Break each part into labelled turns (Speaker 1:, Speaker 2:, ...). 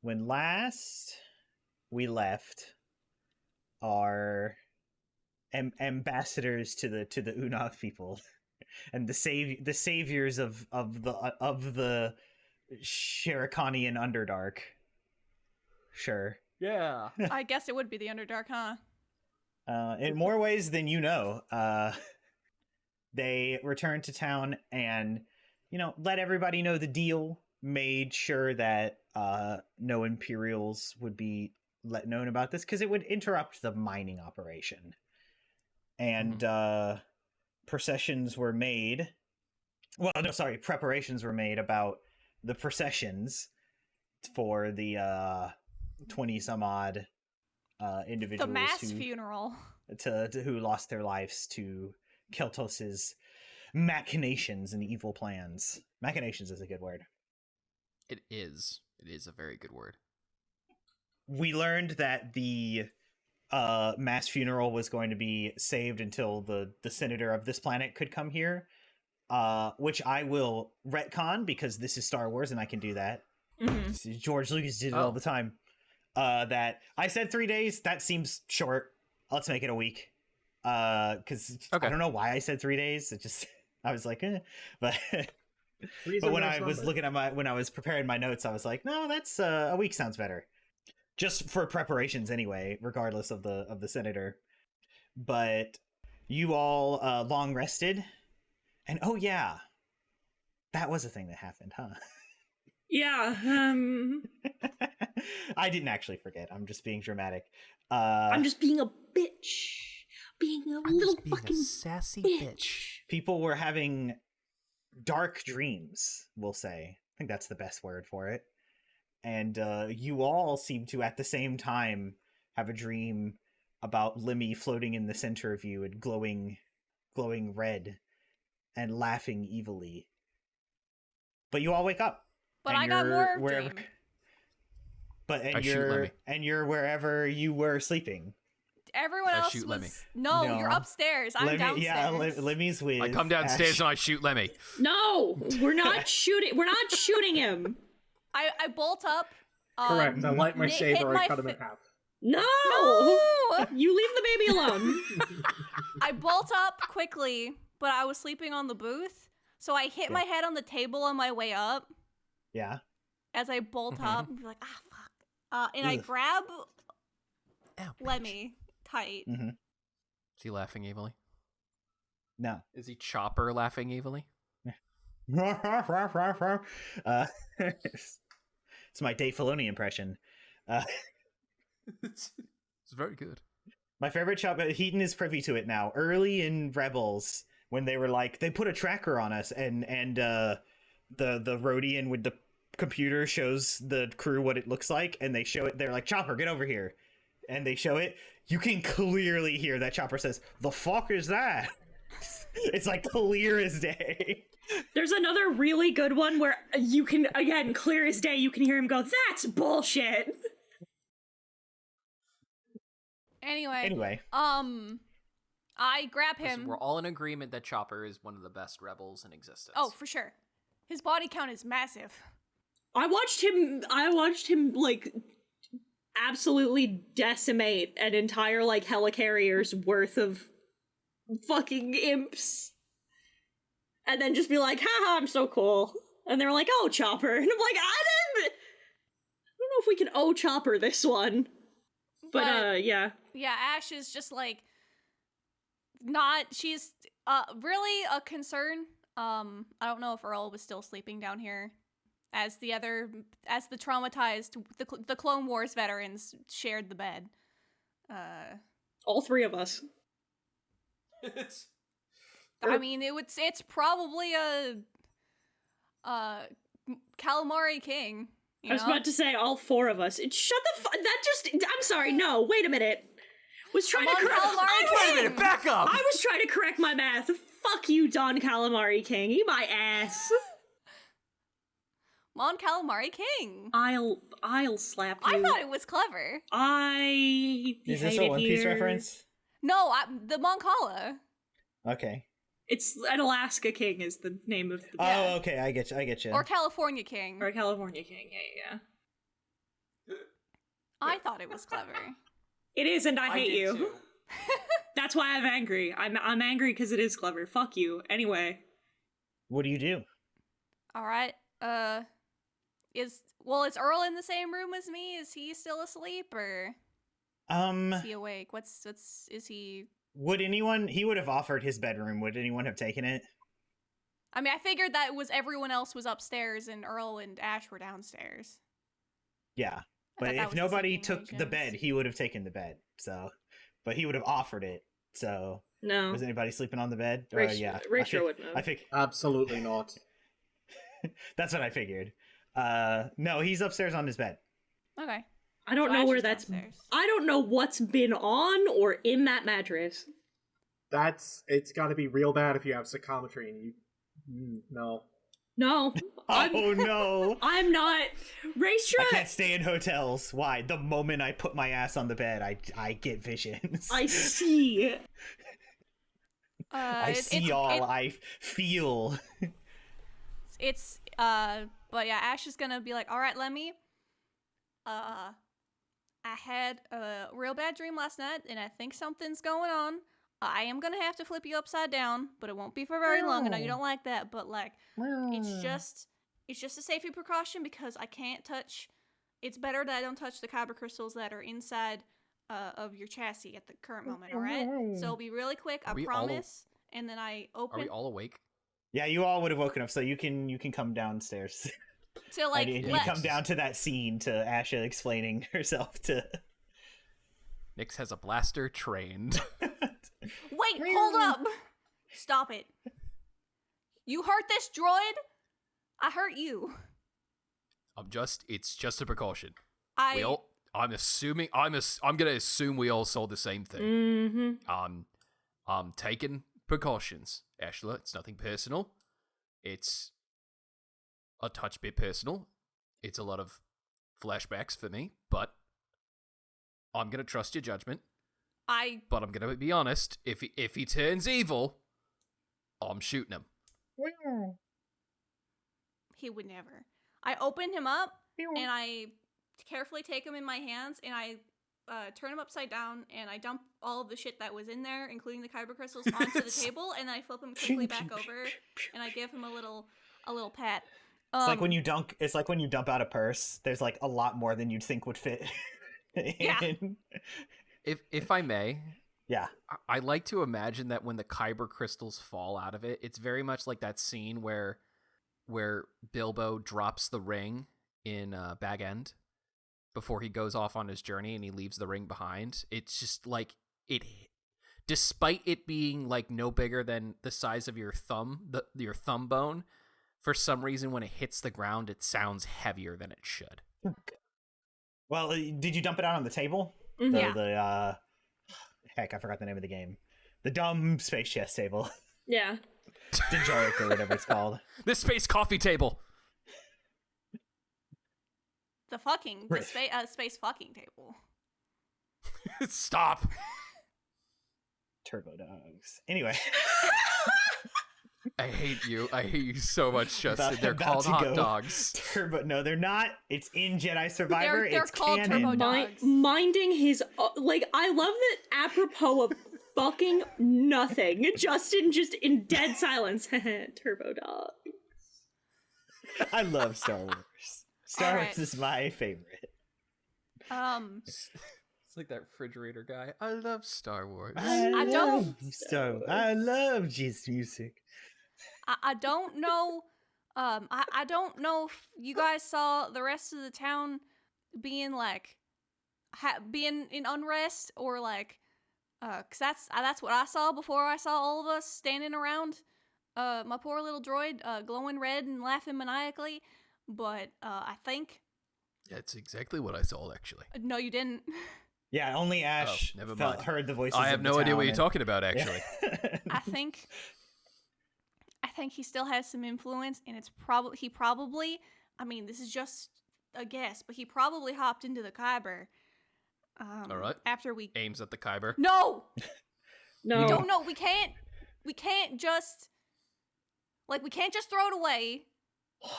Speaker 1: when last we left, our ambassadors to the Unav people and the saviors of the Sherikanian Underdark. Sure.
Speaker 2: Yeah.
Speaker 3: I guess it would be the Underdark, huh?
Speaker 1: In more ways than you know. They returned to town and, let everybody know the deal, made sure that no Imperials would be let known about this, because it would interrupt the mining operation. And preparations were made about the processions for the 20-some-odd individuals.
Speaker 3: The mass funeral.
Speaker 1: Who lost their lives to Keltos's machinations and evil plans. Machinations is a good word.
Speaker 2: It is. It is a very good word.
Speaker 1: We learned that the mass funeral was going to be saved until the senator of this planet could come here, which I will retcon because this is Star Wars and I can do that.
Speaker 3: Mm-hmm.
Speaker 1: George Lucas did it all the time. That I said 3 days. That seems short. Let's make it a week. Because I don't know why I said 3 days. It just I was like, but when I was looking at when I was preparing my notes, I was like, no, that's a week sounds better. Just for preparations anyway, regardless of the senator. But you all long rested, and oh yeah, that was a thing that happened, huh?
Speaker 4: Yeah.
Speaker 1: I didn't actually forget. I'm just being dramatic.
Speaker 4: I'm just being a bitch. Being a
Speaker 2: sassy
Speaker 4: bitch.
Speaker 1: People were having dark dreams, we'll say. I think that's the best word for it. And you all seem to, at the same time, have a dream about Lemmy floating in the center of you and glowing red and laughing evilly. But you all wake up.
Speaker 3: But I got more dream.
Speaker 1: You're wherever you were sleeping.
Speaker 3: Everyone else was...
Speaker 2: Lemmy.
Speaker 3: No, you're upstairs. I'm downstairs.
Speaker 1: Yeah, Lemmy's with
Speaker 2: I come downstairs and I shoot Lemmy.
Speaker 4: No, we're not shooting. We're not shooting him.
Speaker 3: I bolt up.
Speaker 5: Correct. I light my saber and cut him in half.
Speaker 4: No! You leave the baby alone.
Speaker 3: I bolt up quickly, but I was sleeping on the booth, so I hit my head on the table on my way up.
Speaker 1: Yeah.
Speaker 3: As I bolt up, and be like, fuck. And I grab Lemmy tight.
Speaker 1: Mm-hmm.
Speaker 2: Is he laughing evilly?
Speaker 1: No.
Speaker 2: Is he Chopper laughing evilly?
Speaker 1: It's my Dave Filoni impression.
Speaker 2: It's very good.
Speaker 1: My favorite Chopper, Heaton is privy to it now. Early in Rebels, when they were like, they put a tracker on us, and the Rhodian with the computer shows the crew what it looks like, and they show it. They're like, Chopper, get over here. And they show it. You can clearly hear that Chopper says, "The fuck is that?" It's like clear as day.
Speaker 4: There's another really good one where you can, again, clear as day, you can hear him go, "That's bullshit."
Speaker 3: Anyway. I grab him.
Speaker 2: We're all in agreement that Chopper is one of the best rebels in existence.
Speaker 3: Oh, for sure. His body count is massive.
Speaker 4: I watched him like absolutely decimate an entire like helicarrier's worth of fucking imps. And then just be like, haha, I'm so cool. And they're like, oh, Chopper. And I'm like, I don't know if we can Chopper this one. But yeah.
Speaker 3: Yeah, Ash is just like, she's really a concern. I don't know if Earl was still sleeping down here. As the traumatized, the Clone Wars veterans shared the bed.
Speaker 4: All three of us.
Speaker 3: I mean, it's probably a calamari king.
Speaker 4: I was about to say all four of us. Shut the I'm sorry, no, wait a minute. Was trying to correct.
Speaker 2: Wait a minute, back up!
Speaker 4: I was trying to correct my math. Fuck you, Don Calamari King. Eat my ass.
Speaker 3: Mon Calamari King.
Speaker 4: I'll slap you.
Speaker 3: I thought it was clever.
Speaker 1: Is this a One Piece reference?
Speaker 3: No, the Mon Cala.
Speaker 1: Okay.
Speaker 4: It's an Alaska King is the name of the.
Speaker 1: Oh, okay, I get you.
Speaker 3: Or California King.
Speaker 4: Or California King. Yeah.
Speaker 3: I thought it was clever.
Speaker 4: It is, and I hate
Speaker 2: did
Speaker 4: you.
Speaker 2: too.
Speaker 4: That's why I'm angry. I'm angry because it is clever. Fuck you. Anyway.
Speaker 1: What do you do?
Speaker 3: All right. Is Earl in the same room as me? Is he still asleep or is he awake? Is he?
Speaker 1: Would anyone? He would have offered his bedroom. Would anyone have taken it?
Speaker 3: I mean, I figured that everyone else was upstairs and Earl and Ash were downstairs.
Speaker 1: Yeah,
Speaker 3: I
Speaker 1: but
Speaker 3: thought that
Speaker 1: if
Speaker 3: was the
Speaker 1: nobody
Speaker 3: sleeping
Speaker 1: took the
Speaker 3: arrangements.
Speaker 1: bed, he would have taken the bed. So, but he would have offered it. So,
Speaker 4: No.
Speaker 1: was anybody sleeping on the bed? Yeah,
Speaker 4: Raestra would know.
Speaker 1: I think
Speaker 5: Absolutely not.
Speaker 1: that's what I figured. No, he's upstairs on his bed.
Speaker 3: Okay.
Speaker 4: I don't
Speaker 3: So
Speaker 4: know
Speaker 3: Ash
Speaker 4: where
Speaker 3: is
Speaker 4: that's.
Speaker 3: downstairs.
Speaker 4: I don't know what's been on or in that mattress.
Speaker 5: It's got to be real bad if you have psychometry and you. No.
Speaker 4: No.
Speaker 1: Oh no!
Speaker 4: I'm not. Raestra.
Speaker 1: I can't stay in hotels. Why? The moment I put my ass on the bed, I get visions.
Speaker 4: I see.
Speaker 1: I see all. I feel.
Speaker 3: But yeah, Ash is gonna be like, all right, Lemmy. I had a real bad dream last night, and I think something's going on. I am gonna have to flip you upside down, but it won't be for very long. I know you don't like that, but like, it's just a safety precaution because I can't touch. It's better that I don't touch the kyber crystals that are inside of your chassis at the current moment. All right, so it'll be really quick. I promise. And then I open.
Speaker 2: Are we all awake?
Speaker 1: Yeah, you all would have woken up, so you can come downstairs.
Speaker 3: So like,
Speaker 1: you come down to that scene to Asha explaining herself to.
Speaker 2: Nyx has a blaster trained.
Speaker 3: Wait, hold up! Stop it! You hurt this droid? I hurt you.
Speaker 2: It's just a precaution.
Speaker 3: I'm
Speaker 2: gonna assume we all saw the same thing.
Speaker 4: Mm-hmm.
Speaker 2: I'm taking precautions, Ashla. It's nothing personal. It's a touch bit personal. It's a lot of flashbacks for me, but I'm gonna trust your judgment. But I'm gonna be honest. If he turns evil, I'm shooting him.
Speaker 3: He would never. I open him up and I carefully take him in my hands and I turn him upside down and I dump all of the shit that was in there, including the kyber crystals, onto the table, and I flip him quickly back over and I give him a little pat.
Speaker 1: It's like when you dunk. It's like when you dump out a purse. There's like a lot more than you'd think would fit.
Speaker 3: Yeah.
Speaker 2: If I may,
Speaker 1: Yeah.
Speaker 2: I like to imagine that when the kyber crystals fall out of it, it's very much like that scene where Bilbo drops the ring in Bag End before he goes off on his journey and he leaves the ring behind. It's just like despite it being like no bigger than the size of your thumb, your thumb bone, for some reason when it hits the ground, it sounds heavier than it should.
Speaker 1: Well, did you dump it out on the table?
Speaker 3: Yeah.
Speaker 1: Heck, I forgot the name of the game. The dumb space chess table.
Speaker 4: Yeah.
Speaker 1: Dejoric or whatever it's called.
Speaker 2: The space coffee table.
Speaker 3: The space fucking table.
Speaker 2: Stop.
Speaker 1: Turbo dogs. Anyway.
Speaker 2: I hate you so much, Justin. They're called hot dogs.
Speaker 1: Turbo, no, they're not. It's in Jedi Survivor.
Speaker 3: They're
Speaker 1: it's
Speaker 3: called
Speaker 1: canon.
Speaker 3: turbo dogs.
Speaker 4: Minding his I love that apropos of fucking nothing. Justin just in dead silence. Turbo dog.
Speaker 1: I love Star Wars. Star Wars
Speaker 3: right.
Speaker 1: is my favorite.
Speaker 2: It's like that refrigerator guy. I love Star Wars.
Speaker 3: I
Speaker 1: love G's music.
Speaker 3: I don't know. I don't know if you guys saw the rest of the town being like, being in unrest or like, cause that's what I saw before I saw all of us standing around, my poor little droid, glowing red and laughing maniacally. But I think
Speaker 2: That's exactly what I saw, actually.
Speaker 3: no, you didn't.
Speaker 1: Yeah, only Ash
Speaker 2: never mind.
Speaker 1: heard the voices.
Speaker 2: I have
Speaker 1: of the
Speaker 2: no idea
Speaker 1: town
Speaker 2: what you're
Speaker 1: and-
Speaker 2: talking about, actually.
Speaker 1: Yeah.
Speaker 3: I think he still has some influence, and he probably. I mean, this is just a guess, but he probably hopped into the Kyber.
Speaker 2: All right.
Speaker 3: After we
Speaker 2: Aims at the Kyber.
Speaker 3: no,
Speaker 4: No.
Speaker 3: we don't know. We can't just throw it away,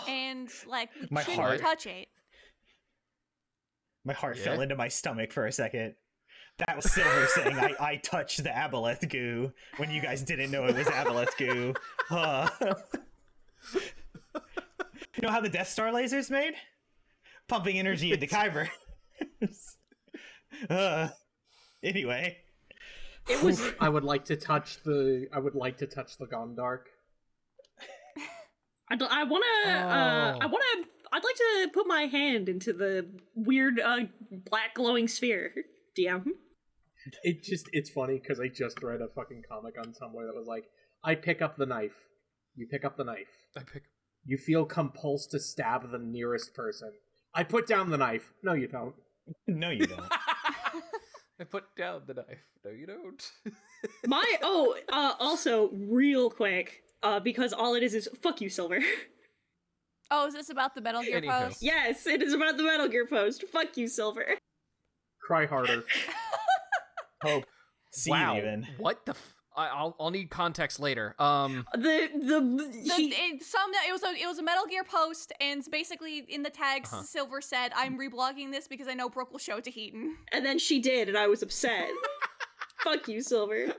Speaker 3: and like we
Speaker 1: My
Speaker 3: shouldn't
Speaker 1: heart.
Speaker 3: touch it.
Speaker 1: My heart
Speaker 2: Yeah?
Speaker 1: fell into my stomach for a second. That was Silver saying I touched the aboleth goo when you guys didn't know it was aboleth goo. You know how the Death Star laser's made? Pumping energy into Kyber. Anyway.
Speaker 4: It was.
Speaker 5: I would like to touch the Gondark.
Speaker 4: I'd like to put my hand into the weird black glowing sphere. DM.
Speaker 5: It's funny because I just read a fucking comic on Tumblr that was like, I pick up the knife. You pick up the knife. You feel compulsed to stab the nearest person. I put down the knife. No, you don't.
Speaker 1: No, you don't.
Speaker 2: I put down the knife. No, you don't.
Speaker 4: Also, real quick, because all it is fuck you, Silver.
Speaker 3: Oh, is this about the Metal Gear
Speaker 2: Anywho.
Speaker 3: post?
Speaker 4: Yes, it is about the Metal Gear post. Fuck you, Silver.
Speaker 5: Cry harder.
Speaker 1: Hope. See
Speaker 2: Wow.
Speaker 1: you even.
Speaker 2: What the I'll need context later.
Speaker 3: It was a Metal Gear post, and basically in the tags, Silver said, "I'm reblogging this because I know Brooke will show it to Heaton."
Speaker 4: And then she did, and I was upset. Fuck you, Silver.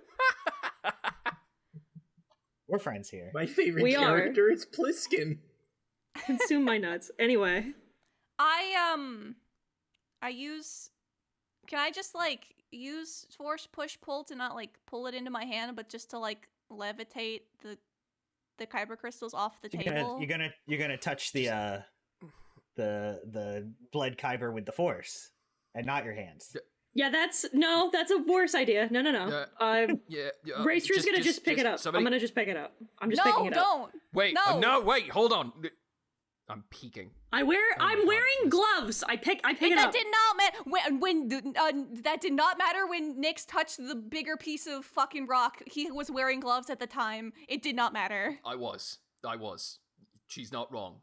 Speaker 1: We're friends here.
Speaker 5: My favorite
Speaker 4: We are.
Speaker 5: character is Pliskin.
Speaker 4: Consume my nuts. Anyway.
Speaker 3: Can I just use force push pull to not pull it into my hand, but just to levitate the kyber crystals off the table?
Speaker 1: You're gonna touch the bled kyber with the force, and not your hands.
Speaker 4: Yeah, that's a worse idea. No. Raestra's gonna just pick it up.
Speaker 2: Somebody...
Speaker 4: I'm gonna just pick it up. I'm just picking it up.
Speaker 3: Don't.
Speaker 2: Wait,
Speaker 3: No.
Speaker 2: Wait, hold on. I'm peeking.
Speaker 4: I'm wearing gloves. I pick it
Speaker 3: That
Speaker 4: up.
Speaker 3: did not matter that did not matter when Nyx touched the bigger piece of fucking rock. He was wearing gloves at the time. It did not matter.
Speaker 2: I was. She's not wrong.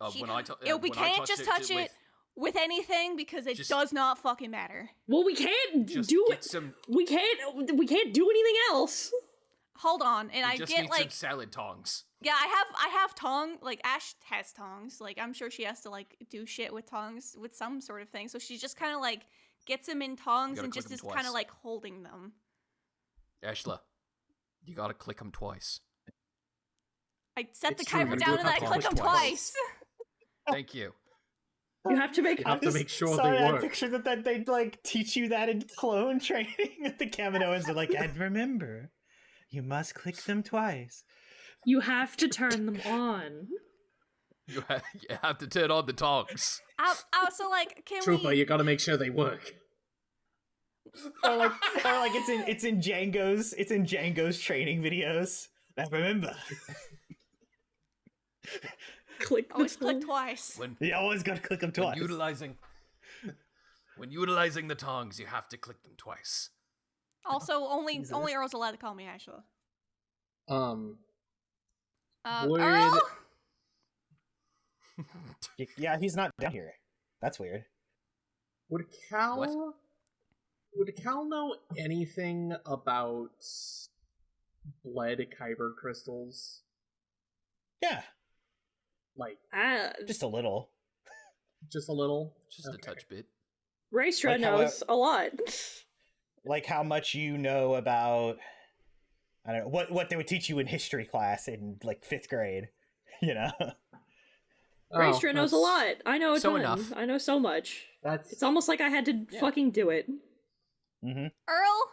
Speaker 3: We can't just touch it with anything because it does not fucking matter.
Speaker 4: Well, we can't do it. We can't do anything else.
Speaker 3: Hold on, and I
Speaker 2: just
Speaker 3: get
Speaker 2: need some salad tongs.
Speaker 3: Yeah, I have tongs. Ash has tongs. I'm sure she has to do shit with tongs with some sort of thing. So she just kind of gets them in tongs and just is kind of holding them.
Speaker 2: Ashla, you gotta click them twice.
Speaker 3: I set
Speaker 5: It's
Speaker 3: the
Speaker 5: true,
Speaker 3: kyber
Speaker 5: you
Speaker 3: down
Speaker 5: do
Speaker 3: and I
Speaker 5: have to
Speaker 3: click them
Speaker 5: click
Speaker 3: twice.
Speaker 2: Thank you.
Speaker 4: You have to make
Speaker 5: sure
Speaker 1: Sorry,
Speaker 5: they
Speaker 1: I
Speaker 5: work.
Speaker 1: picture that they'd teach you that in clone training at the Kaminoans. They're and remember, you must click them twice.
Speaker 4: You have to turn them on.
Speaker 2: You have to turn on the tongs.
Speaker 3: Also, can
Speaker 5: Trooper,
Speaker 3: we?
Speaker 5: you gotta make sure they work.
Speaker 1: or it's in Django's training videos. Remember,
Speaker 3: Always click twice.
Speaker 1: you always gotta click them twice.
Speaker 2: When utilizing the tongs, you have to click them twice.
Speaker 3: Also, only Earl's allowed to call me Ashla.
Speaker 5: Would-
Speaker 3: Earl?
Speaker 1: Yeah, he's not down here. That's weird.
Speaker 5: Would Cal know anything about bled kyber crystals?
Speaker 1: Yeah,
Speaker 5: Just a little.
Speaker 2: Just a touch bit.
Speaker 4: Raestra knows a lot.
Speaker 1: How much you know about, I don't know, what they would teach you in history class in 5th grade,
Speaker 4: Raestra knows a lot. I know a
Speaker 2: So
Speaker 4: ton.
Speaker 2: enough.
Speaker 4: I know so much.
Speaker 5: That's
Speaker 4: It's almost like I had to fucking do it.
Speaker 1: Mm-hmm.
Speaker 3: Earl?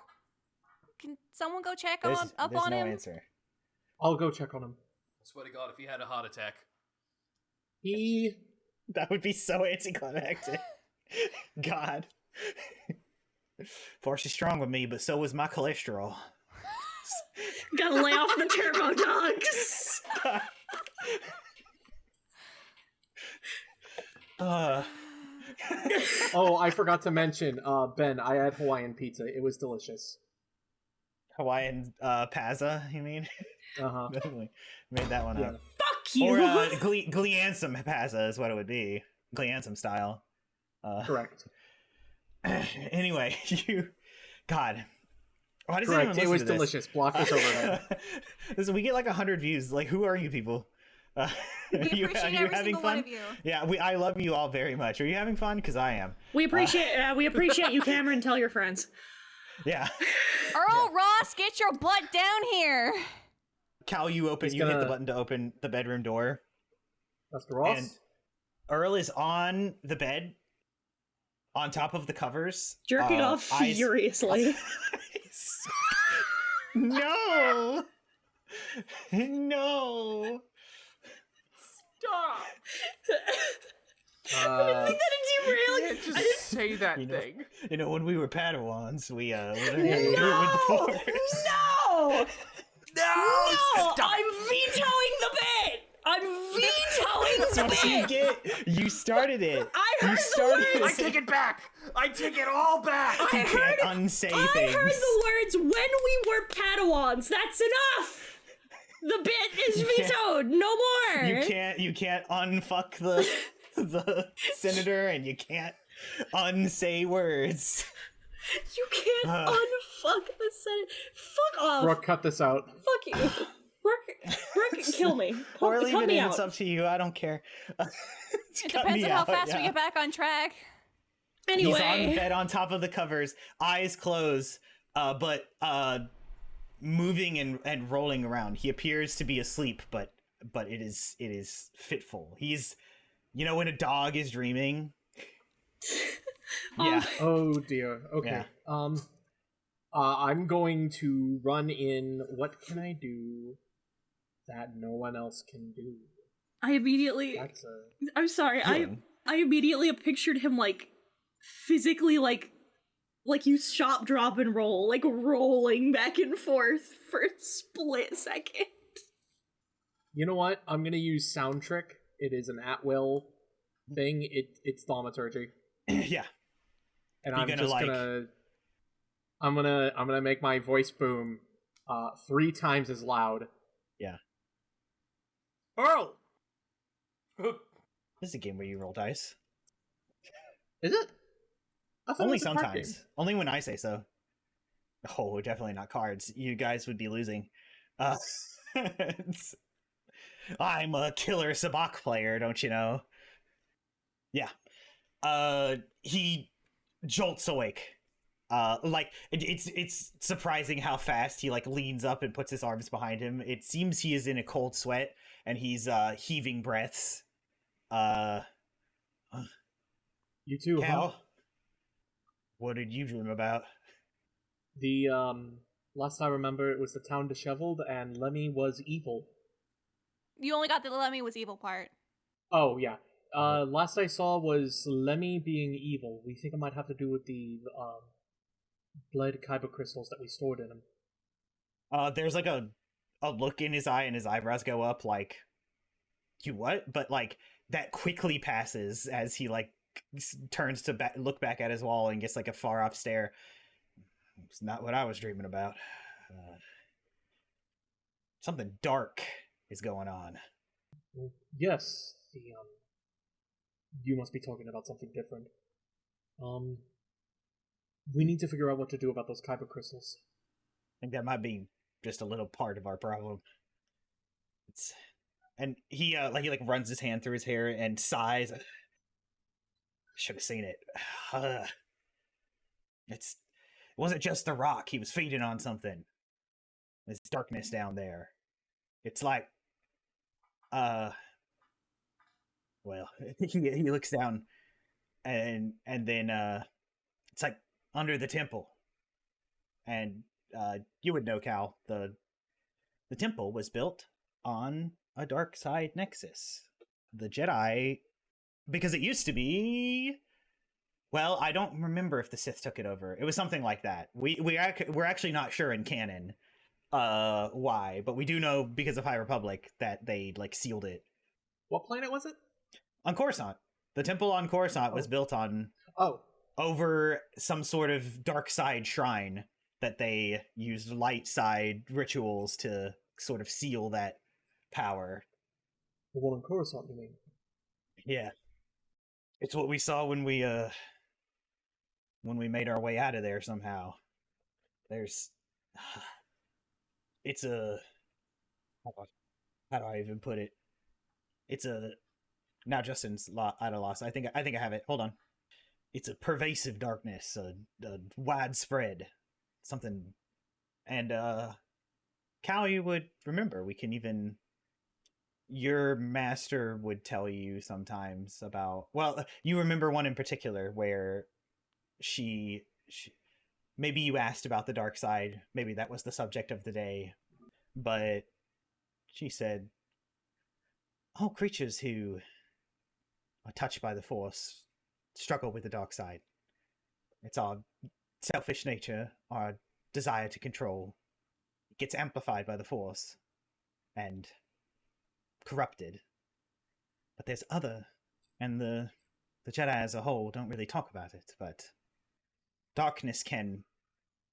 Speaker 3: Can someone go check
Speaker 1: There's
Speaker 3: on
Speaker 1: no
Speaker 3: him?
Speaker 1: answer.
Speaker 5: I'll go check on him.
Speaker 2: I swear to God, if he had a heart attack.
Speaker 1: That would be so anticlimactic. God. Force is strong with me, but so is my cholesterol.
Speaker 4: Gotta lay off the turbo dogs.
Speaker 5: Oh, I forgot to mention, Ben, I had Hawaiian pizza. It was delicious.
Speaker 1: Hawaiian Pazza, you mean?
Speaker 5: Uh-huh.
Speaker 1: Definitely made that one up.
Speaker 4: Fuck you.
Speaker 1: Or Gliansum Pazza is what it would be. Gliansum style.
Speaker 5: Correct.
Speaker 1: Anyway, God. Why does
Speaker 5: Correct.
Speaker 1: anyone
Speaker 5: It was
Speaker 1: listen to
Speaker 5: delicious. Block this overhead.
Speaker 1: Listen, we get 100 views. Who are you people?
Speaker 3: We appreciate every single one of you.
Speaker 1: Yeah, I love you all very much. Are you having fun? Because I am.
Speaker 4: We appreciate you, Cameron. Tell your friends.
Speaker 1: Yeah.
Speaker 3: Earl Ross, get your butt down here.
Speaker 1: Cal, you hit the button to open the bedroom door.
Speaker 5: That's Ross.
Speaker 1: And Earl is on the bed, on top of the covers.
Speaker 4: Jerking off furiously.
Speaker 1: No! No!
Speaker 2: Stop!
Speaker 4: I think that
Speaker 2: You can't just say that thing.
Speaker 1: You know, when we were Padawans, we learned how to do it with the Force.
Speaker 4: No!
Speaker 2: No! Stop.
Speaker 4: I'm vetoing the bit! I'm vetoing the bit!
Speaker 1: You started it.
Speaker 4: I heard
Speaker 1: the words.
Speaker 2: I take it back. I take it all back.
Speaker 1: You can't unsay things.
Speaker 4: I heard the words when we were Padawans. That's enough! The bit is vetoed. No more.
Speaker 1: You can't unfuck the senator, and you can't unsay words.
Speaker 4: You can't unfuck the Senate. Fuck off.
Speaker 5: Brooke, cut this out.
Speaker 4: Fuck you. Brooke, kill me.
Speaker 1: Or leave it in.
Speaker 4: Out.
Speaker 1: It's up to you. I don't care.
Speaker 3: It depends on how fast we get back on track.
Speaker 4: Anyway.
Speaker 1: He's on the bed on top of the covers, eyes closed, but moving and rolling around. He appears to be asleep, but it is fitful. He's, when a dog is dreaming. Yeah.
Speaker 5: Oh dear. Okay.
Speaker 1: Yeah.
Speaker 5: I'm going to run in. What can I do that no one else can do?
Speaker 4: I immediately. I'm sorry. I immediately pictured him physically like you shop, drop, and roll, rolling back and forth for a split second.
Speaker 5: You know what? I'm gonna use Sound Trick. It is an at-will thing. It's thaumaturgy.
Speaker 1: Yeah.
Speaker 5: And I'm gonna make my voice boom 3 times as loud.
Speaker 1: Yeah.
Speaker 5: Earl!
Speaker 1: This is a game where you roll dice.
Speaker 5: Is it? I thought
Speaker 1: Only
Speaker 5: it was a card
Speaker 1: sometimes.
Speaker 5: game.
Speaker 1: Only when I say so. Oh, definitely not cards. You guys would be losing. I'm a killer sabacc player, don't you know? Yeah. He jolts awake. It's surprising how fast he leans up and puts his arms behind him. It seems he is in a cold sweat and he's heaving breaths.
Speaker 5: You too,
Speaker 1: Cal,
Speaker 5: huh?
Speaker 1: what did you dream about?
Speaker 5: The last I remember, it was the town disheveled and Lemmy was evil.
Speaker 3: You only got the Lemmy was evil part.
Speaker 5: Oh yeah. Last I saw was Lemmy being evil. We think it might have to do with the blood kyber crystals that we stored in him.
Speaker 1: There's a look in his eye and his eyebrows go up you what? But that quickly passes as he turns to look back at his wall and gets a far off stare. It's not what I was dreaming about. Something dark is going on.
Speaker 5: Well, yes, you must be talking about something different. We need to figure out what to do about those kyber crystals.
Speaker 1: I think that might be just a little part of our problem. And he runs his hand through his hair and sighs. Should have seen it. It wasn't just the rock. He was feeding on something. There's darkness down there. It's well, he looks down and then it's under the temple. And you would know, Cal, the temple was built on a dark side nexus. The Jedi, because it used to be, well, I don't remember if the Sith took it over. It was something like that. We're actually not sure in canon why, but we do know because of High Republic that they sealed it.
Speaker 5: What planet was it?
Speaker 1: On Coruscant. The temple on Coruscant was built on over some sort of dark side shrine that they used light side rituals to sort of seal that power.
Speaker 5: The one on Coruscant, you mean?
Speaker 1: Yeah. It's what we saw when we made our way out of there somehow. It's a... How do I even put it? It's a now Justin's at a loss. I think I have it. Hold on. It's a pervasive darkness, a widespread something, and Cal, you would remember. We can even your master would tell you sometimes about. Well, you remember one in particular where she maybe you asked about the dark side. Maybe that was the subject of the day, but she said, all creatures who are touched by the Force struggle with the dark side. It's our selfish nature, our desire to control. It gets amplified by the Force and corrupted. But there's other, and the Jedi as a whole don't really talk about it, but darkness can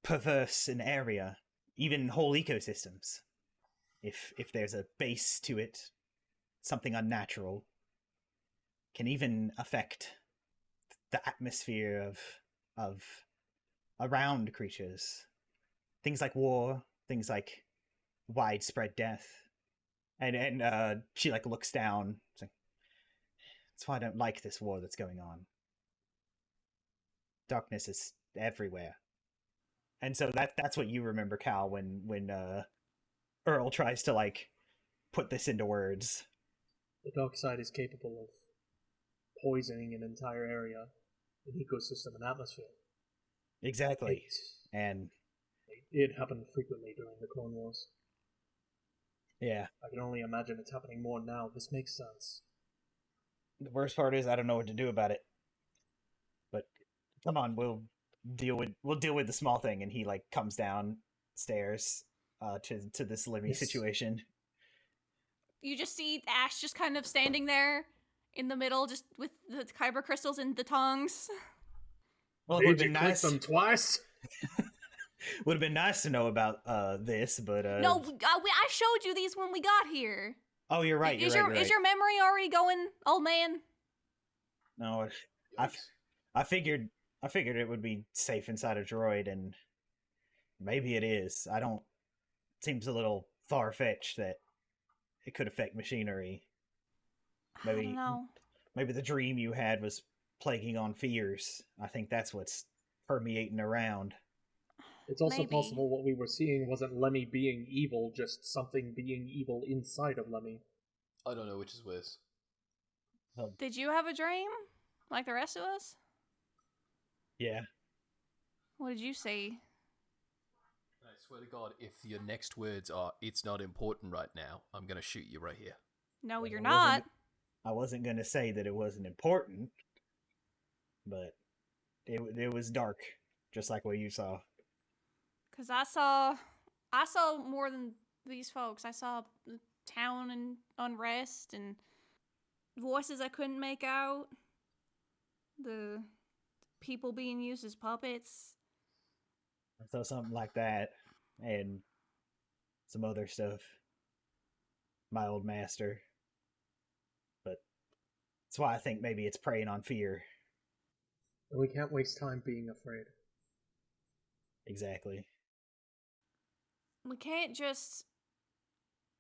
Speaker 1: perverse an area, even whole ecosystems. If there's a base to it, something unnatural, can even affect the atmosphere of around creatures. Things like war, things like widespread death. And she like looks down. It's like, that's why I don't like this war that's going on. Darkness is everywhere. And so that's what you remember, Cal, when Earl tries to like put this into words.
Speaker 5: The dark side is capable of poisoning an entire area, an ecosystem, an atmosphere.
Speaker 1: Exactly. And
Speaker 5: it happened frequently during the Clone Wars.
Speaker 1: Yeah.
Speaker 5: I can only imagine it's happening more now. This makes sense.
Speaker 1: The worst part is I don't know what to do about it. But come on, we'll deal with the small thing. And he like comes downstairs to this living situation.
Speaker 3: You just see Ash just kind of standing there in the middle, just with the kyber crystals and the tongs.
Speaker 1: Well, it would have been nice.
Speaker 5: Click them twice.
Speaker 1: Would have been nice to know about this, but
Speaker 3: no, I showed you these when we got here.
Speaker 1: Oh, you're right.
Speaker 3: Is
Speaker 1: you're right.
Speaker 3: Is your memory already going, old man?
Speaker 1: No, I figured it would be safe inside a droid, and maybe it is. Seems a little far-fetched that it could affect machinery. Maybe,
Speaker 3: I don't know.
Speaker 1: Maybe the dream you had was plaguing on fears. I think that's what's permeating around.
Speaker 5: It's also possible what we were seeing wasn't Lemmy being evil, just something being evil inside of Lemmy.
Speaker 2: I don't know which is worse.
Speaker 3: Did you have a dream? Like the rest of us?
Speaker 1: Yeah.
Speaker 3: What did you see?
Speaker 2: I swear to God, if your next words are, it's not important right now, I'm going to shoot you right here.
Speaker 3: No, you're not.
Speaker 1: I wasn't going to say that it wasn't important, but it was dark, just like what you saw.
Speaker 3: Because I saw more than these folks. I saw the town and unrest and voices I couldn't make out. The people being used as puppets.
Speaker 1: I saw something like that, and some other stuff. My old master. But that's why I think maybe it's preying on fear.
Speaker 5: We can't waste time being afraid.
Speaker 1: Exactly.
Speaker 3: We can't just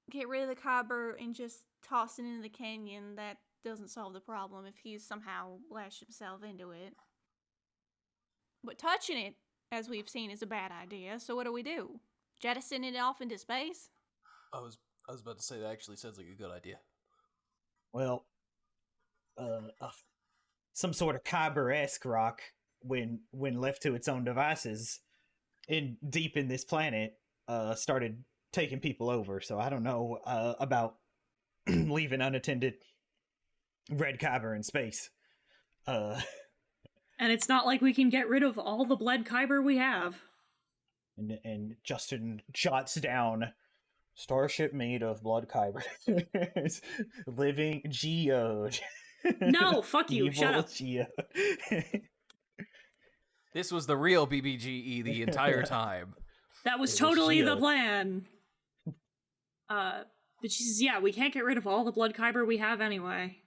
Speaker 3: get rid of the kyber and just toss it into the canyon. That doesn't solve the problem if he's somehow lashed himself into it. But touching it, as we've seen, is a bad idea. So what do? Jettison it off into space?
Speaker 2: I was about to say that actually sounds like a good idea.
Speaker 1: Well, some sort of kyber-esque rock, when left to its own devices, deep in this planet, started taking people over. So I don't know about leaving unattended red kyber in space.
Speaker 4: And it's not like we can get rid of all the blood kyber we have.
Speaker 1: And Justin jots down, starship made of blood kyber. Living geode.
Speaker 4: No, fuck you, shut up.
Speaker 1: Geode.
Speaker 2: This was the real BBGE the entire time.
Speaker 4: That was totally the plan. But she says, yeah, we can't get rid of all the blood kyber we have anyway.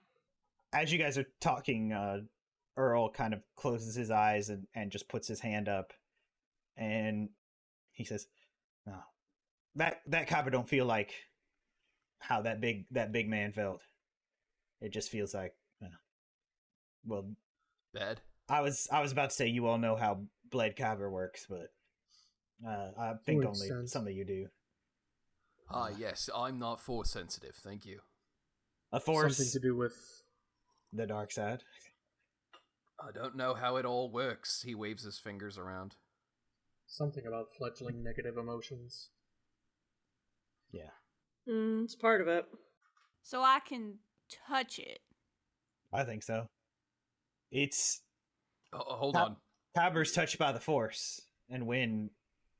Speaker 1: As you guys are talking, Earl kind of closes his eyes and just puts his hand up, and he says, "No, that kyber don't feel like how that big man felt. It just feels like, well,
Speaker 2: bad.
Speaker 1: I was about to say you all know how Blade Kyber works, but I think only some of you do.
Speaker 2: Yes, I'm not force sensitive. Thank you.
Speaker 1: A force,
Speaker 5: something to do with
Speaker 1: the dark side.
Speaker 2: I don't know how it all works. He waves his fingers around.
Speaker 5: Something about fledgling negative emotions.
Speaker 1: Yeah.
Speaker 4: It's part of it.
Speaker 3: So I can touch it.
Speaker 1: I think so. It's...
Speaker 2: hold on.
Speaker 1: Kyber's touched by the Force, and when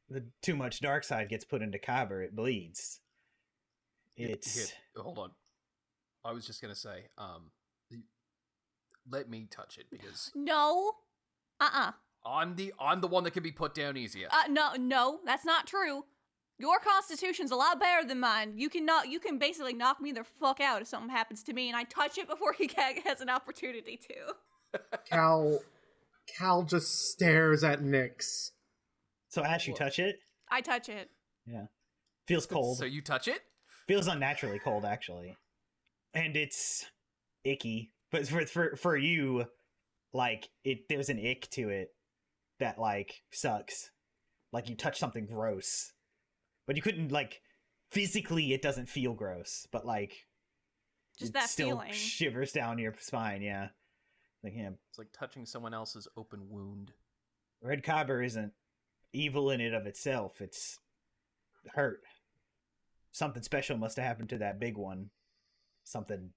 Speaker 1: the too much dark side gets put into Kyber, it bleeds. It's...
Speaker 2: Hold on. I was just gonna say, let me touch it because
Speaker 3: No.
Speaker 2: I'm the one that can be put down easier.
Speaker 3: No, that's not true. Your constitution's a lot better than mine. You can basically knock me the fuck out if something happens to me, and I touch it before he has an opportunity to.
Speaker 5: Cal just stares at Nyx.
Speaker 1: So Ash, you touch it?
Speaker 3: I touch it.
Speaker 1: Yeah. Feels cold.
Speaker 2: So you touch it?
Speaker 1: Feels unnaturally cold, actually. And it's icky. But for you, like, there's an ick to it that, like, sucks. Like, you touch something gross. But you couldn't, like, physically it doesn't feel gross. But, like,
Speaker 3: just
Speaker 1: it
Speaker 3: that
Speaker 1: still
Speaker 3: feeling
Speaker 1: shivers down your spine, yeah. Like, yeah.
Speaker 2: It's like touching someone else's open wound.
Speaker 1: Red Kyber isn't evil in it of itself. It's hurt. Something special must have happened to that big one. Something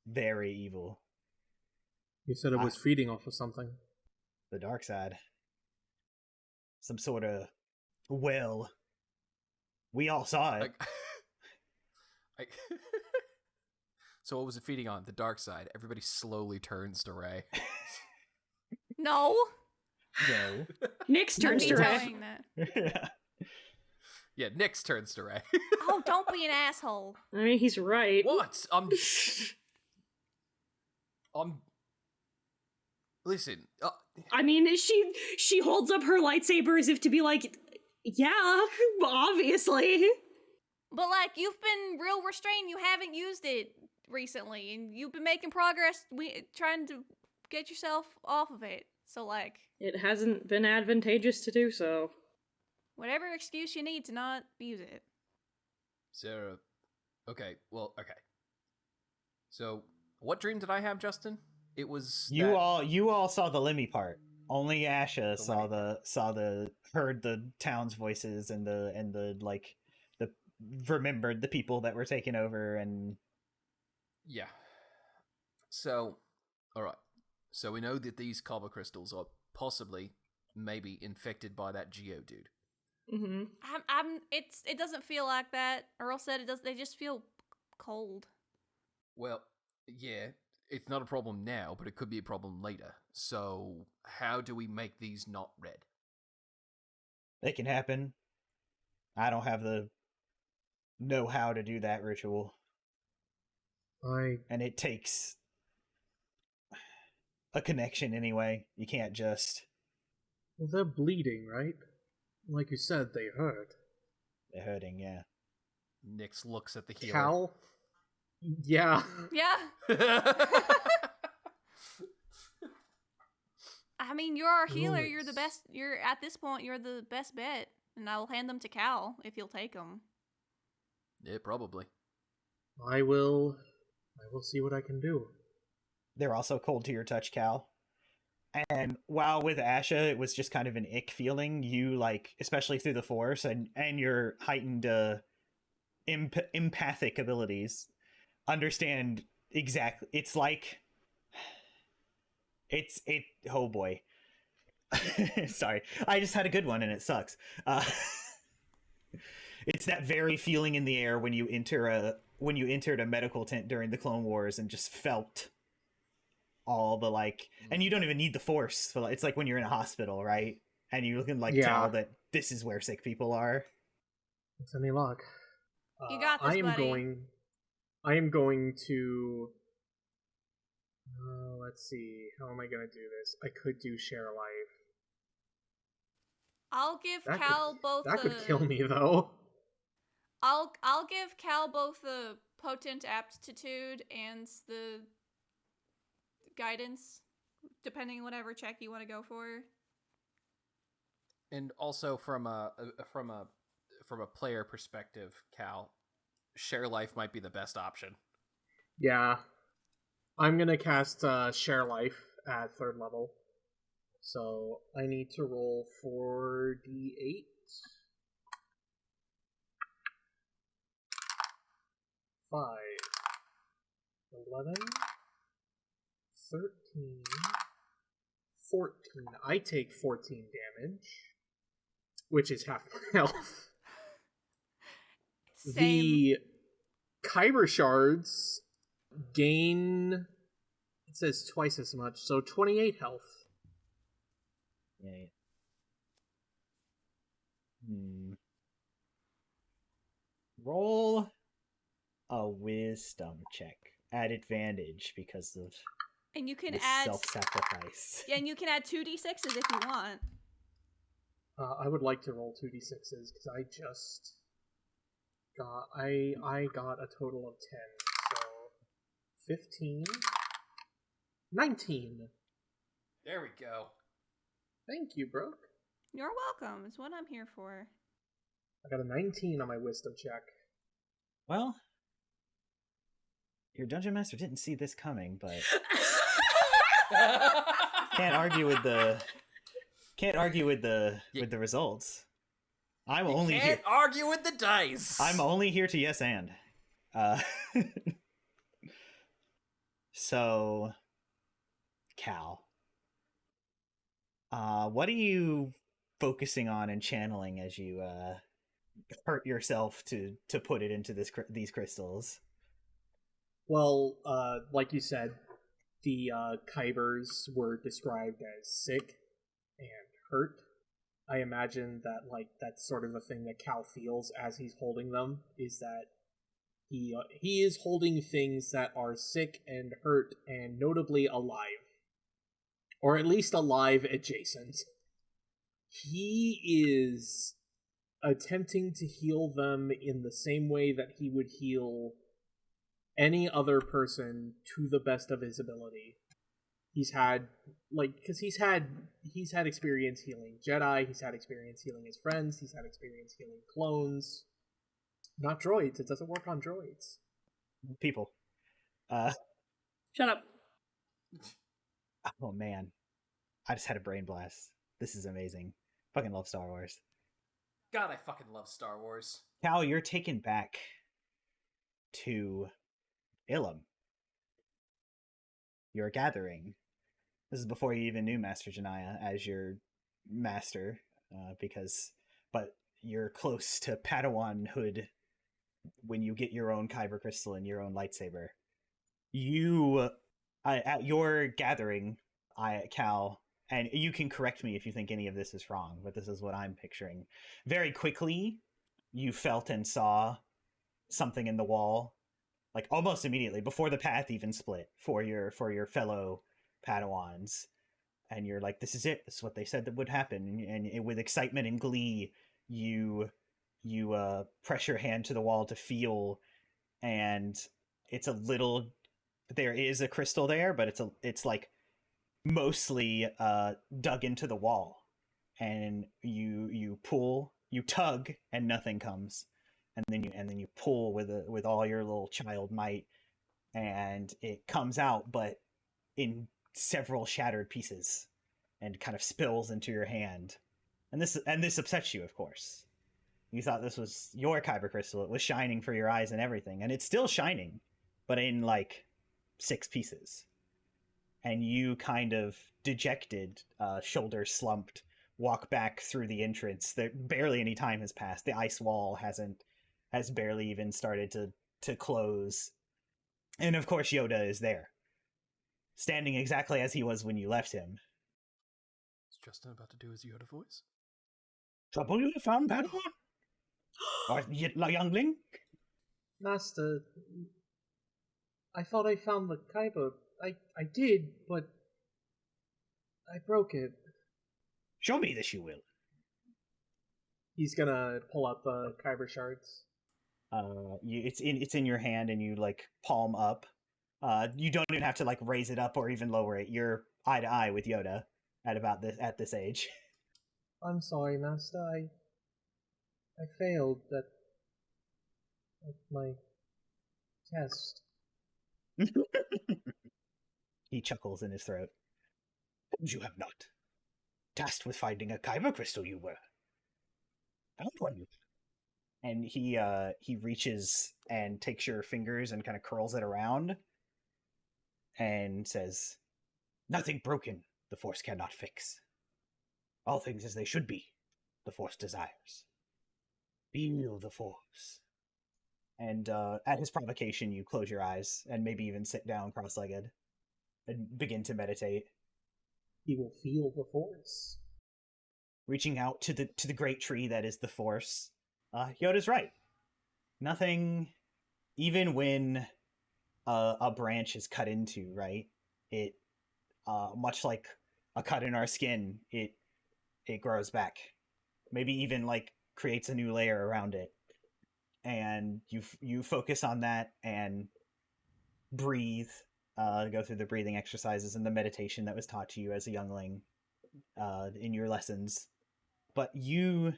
Speaker 1: very evil.
Speaker 5: You said it was feeding off of something.
Speaker 1: The dark side. Some sort of well. We all saw it.
Speaker 2: So what was it feeding on? The dark side. Everybody slowly turns to Ray.
Speaker 3: No.
Speaker 1: No.
Speaker 4: Nyx turns to Ray.
Speaker 3: Doing that.
Speaker 2: Yeah, Nyx turns to Ray.
Speaker 3: Oh, don't be an asshole.
Speaker 4: I mean, he's right.
Speaker 2: What? Listen.
Speaker 4: I mean, she holds up her lightsaber as if to be like, yeah, obviously.
Speaker 3: But, like, you've been real restrained. You haven't used it recently, and you've been making progress trying to get yourself off of it. So, like...
Speaker 4: It hasn't been advantageous to do so.
Speaker 3: Whatever excuse you need to not use it.
Speaker 2: Sarah... Okay, well, okay. So, what dream did I have, Justin? It was
Speaker 1: you all saw the Lemmy part. Only Asha heard the town's voices and remembered the people that were taken over and
Speaker 2: yeah. So, all right. So we know that these copper crystals are possibly, maybe infected by that Geo dude.
Speaker 4: Mm-hmm.
Speaker 3: It doesn't feel like that. Earl said it does. They just feel cold.
Speaker 2: Well, yeah. It's not a problem now, but it could be a problem later. So, how do we make these not red?
Speaker 1: It can happen. I don't have the know-how to do that ritual. And it takes a connection anyway. You can't just...
Speaker 5: Well, they're bleeding, right? Like you said, they hurt.
Speaker 1: They're hurting, yeah.
Speaker 2: Nyx looks at the healer.
Speaker 5: Cal? Yeah.
Speaker 3: Yeah. I mean, you're our healer.
Speaker 5: Nice.
Speaker 3: You're the best. At this point, you're the best bet. And I'll hand them to Cal if he'll take them.
Speaker 2: Yeah, probably.
Speaker 5: I will see what I can do.
Speaker 1: They're also cold to your touch, Cal. And while with Asha, it was just kind of an ick feeling. You, like, especially through the Force and your heightened empathic abilities, understand exactly. It's like... oh boy. Sorry. I just had a good one and it sucks. It's that very feeling in the air when you entered a medical tent during the Clone Wars and just felt all the, like, and you don't even need the Force. It's like when you're in a hospital, right? And you can, like, tell that this is where sick people are.
Speaker 5: With any luck.
Speaker 3: You got this, buddy.
Speaker 5: I am going to... let's see. How am I going to do this? I could do share a life.
Speaker 3: I'll give Cal both
Speaker 5: That could kill me, though.
Speaker 3: I'll give Cal both the potent aptitude and the guidance, depending on whatever check you want to go for.
Speaker 2: And also from a player perspective, Cal, Share Life might be the best option.
Speaker 5: Yeah. I'm gonna cast Share Life at 3rd level. So I need to roll 4d8. 5, 11, 13, 14. I take 14 damage, which is half my health.
Speaker 3: Same.
Speaker 5: The Kyber shards gain, it says twice as much, so 28 health.
Speaker 1: Yeah. Roll a wisdom check at advantage because of
Speaker 3: And you can
Speaker 1: this
Speaker 3: add
Speaker 1: self-sacrifice.
Speaker 3: Yeah, and you can add 2d6s if you want.
Speaker 5: I would like to roll 2d6s because I just got I got a total of 10, so 15, 19.
Speaker 2: There we go.
Speaker 5: Thank you, Brooke.
Speaker 3: You're welcome. It's what I'm here for.
Speaker 5: I got a 19 on my wisdom check.
Speaker 1: Well, your dungeon master didn't see this coming, but can't argue with the results. I'm
Speaker 2: You
Speaker 1: only
Speaker 2: can't
Speaker 1: here.
Speaker 2: argue with the dice.
Speaker 1: I'm only here to yes and. So, Cal, what are you focusing on and channeling as you hurt yourself to put it into these crystals?
Speaker 5: Well, like you said, the Kybers were described as sick and hurt. I imagine that that's sort of the thing that Cal feels as he's holding them, is that he is holding things that are sick and hurt and notably alive. Or at least alive adjacent. He is attempting to heal them in the same way that he would heal any other person to the best of his ability. He's had, because he's had experience healing Jedi, he's had experience healing his friends, he's had experience healing clones. Not droids, it doesn't work on droids.
Speaker 1: People.
Speaker 4: Shut up.
Speaker 1: Oh man. I just had a brain blast. This is amazing. Fucking love Star Wars.
Speaker 2: God, I fucking love Star Wars.
Speaker 1: Cal, you're taken back to Ilum. Your gathering. This is before you even knew Master Janaya as your master, but you're close to Padawanhood when you get your own Kyber crystal and your own lightsaber. At your gathering, Cal, and you can correct me if you think any of this is wrong, but this is what I'm picturing. Very quickly, you felt and saw something in the wall, almost immediately, before the path even split for your fellow Padawans. And you're like, this is it. This is what they said that would happen. And with excitement and glee, you press your hand to the wall to feel, and it's a little, there is a crystal there, but it's mostly dug into the wall, and you pull, you tug, and nothing comes, and then you pull with all your little child might, and it comes out, but in several shattered pieces, and kind of spills into your hand, and this upsets you, of course. You thought this was your Kyber crystal. It was shining for your eyes and everything, and it's still shining, but in 6 pieces. And you kind of dejected, shoulders slumped, walk back through the entrance. There barely any time has passed. The ice wall has barely even started to close. And of course Yoda is there, standing exactly as he was when you left him.
Speaker 2: Is Justin about to do his Yoda voice?
Speaker 1: Trouble you have found, Padawan? Or youngling?
Speaker 5: Master, I thought I found the Kyber. I did, but I broke it.
Speaker 1: Show me this, you will.
Speaker 5: He's gonna pull out the Kyber shards.
Speaker 1: It's in your hand, and you like palm up. You don't even have to like raise it up or even lower it. You're eye to eye with Yoda at this age.
Speaker 5: I'm sorry, Master. I failed at my test.
Speaker 1: He chuckles in his throat. You have not. Tasked with finding a kyber crystal, you were. Found one. And he reaches and takes your fingers and kind of curls it around and says, "Nothing broken the Force cannot fix. All things as they should be, the Force desires. Feel the Force." And at his provocation, you close your eyes and maybe even sit down cross-legged and begin to meditate.
Speaker 5: He will feel the Force.
Speaker 1: Reaching out to the great tree that is the Force. Yoda's right. Nothing, even when a branch is cut into, right? It, much like a cut in our skin, it grows back. Maybe even like creates a new layer around it. And you focus on that and breathe, go through the breathing exercises and the meditation that was taught to you as a youngling in your lessons. But the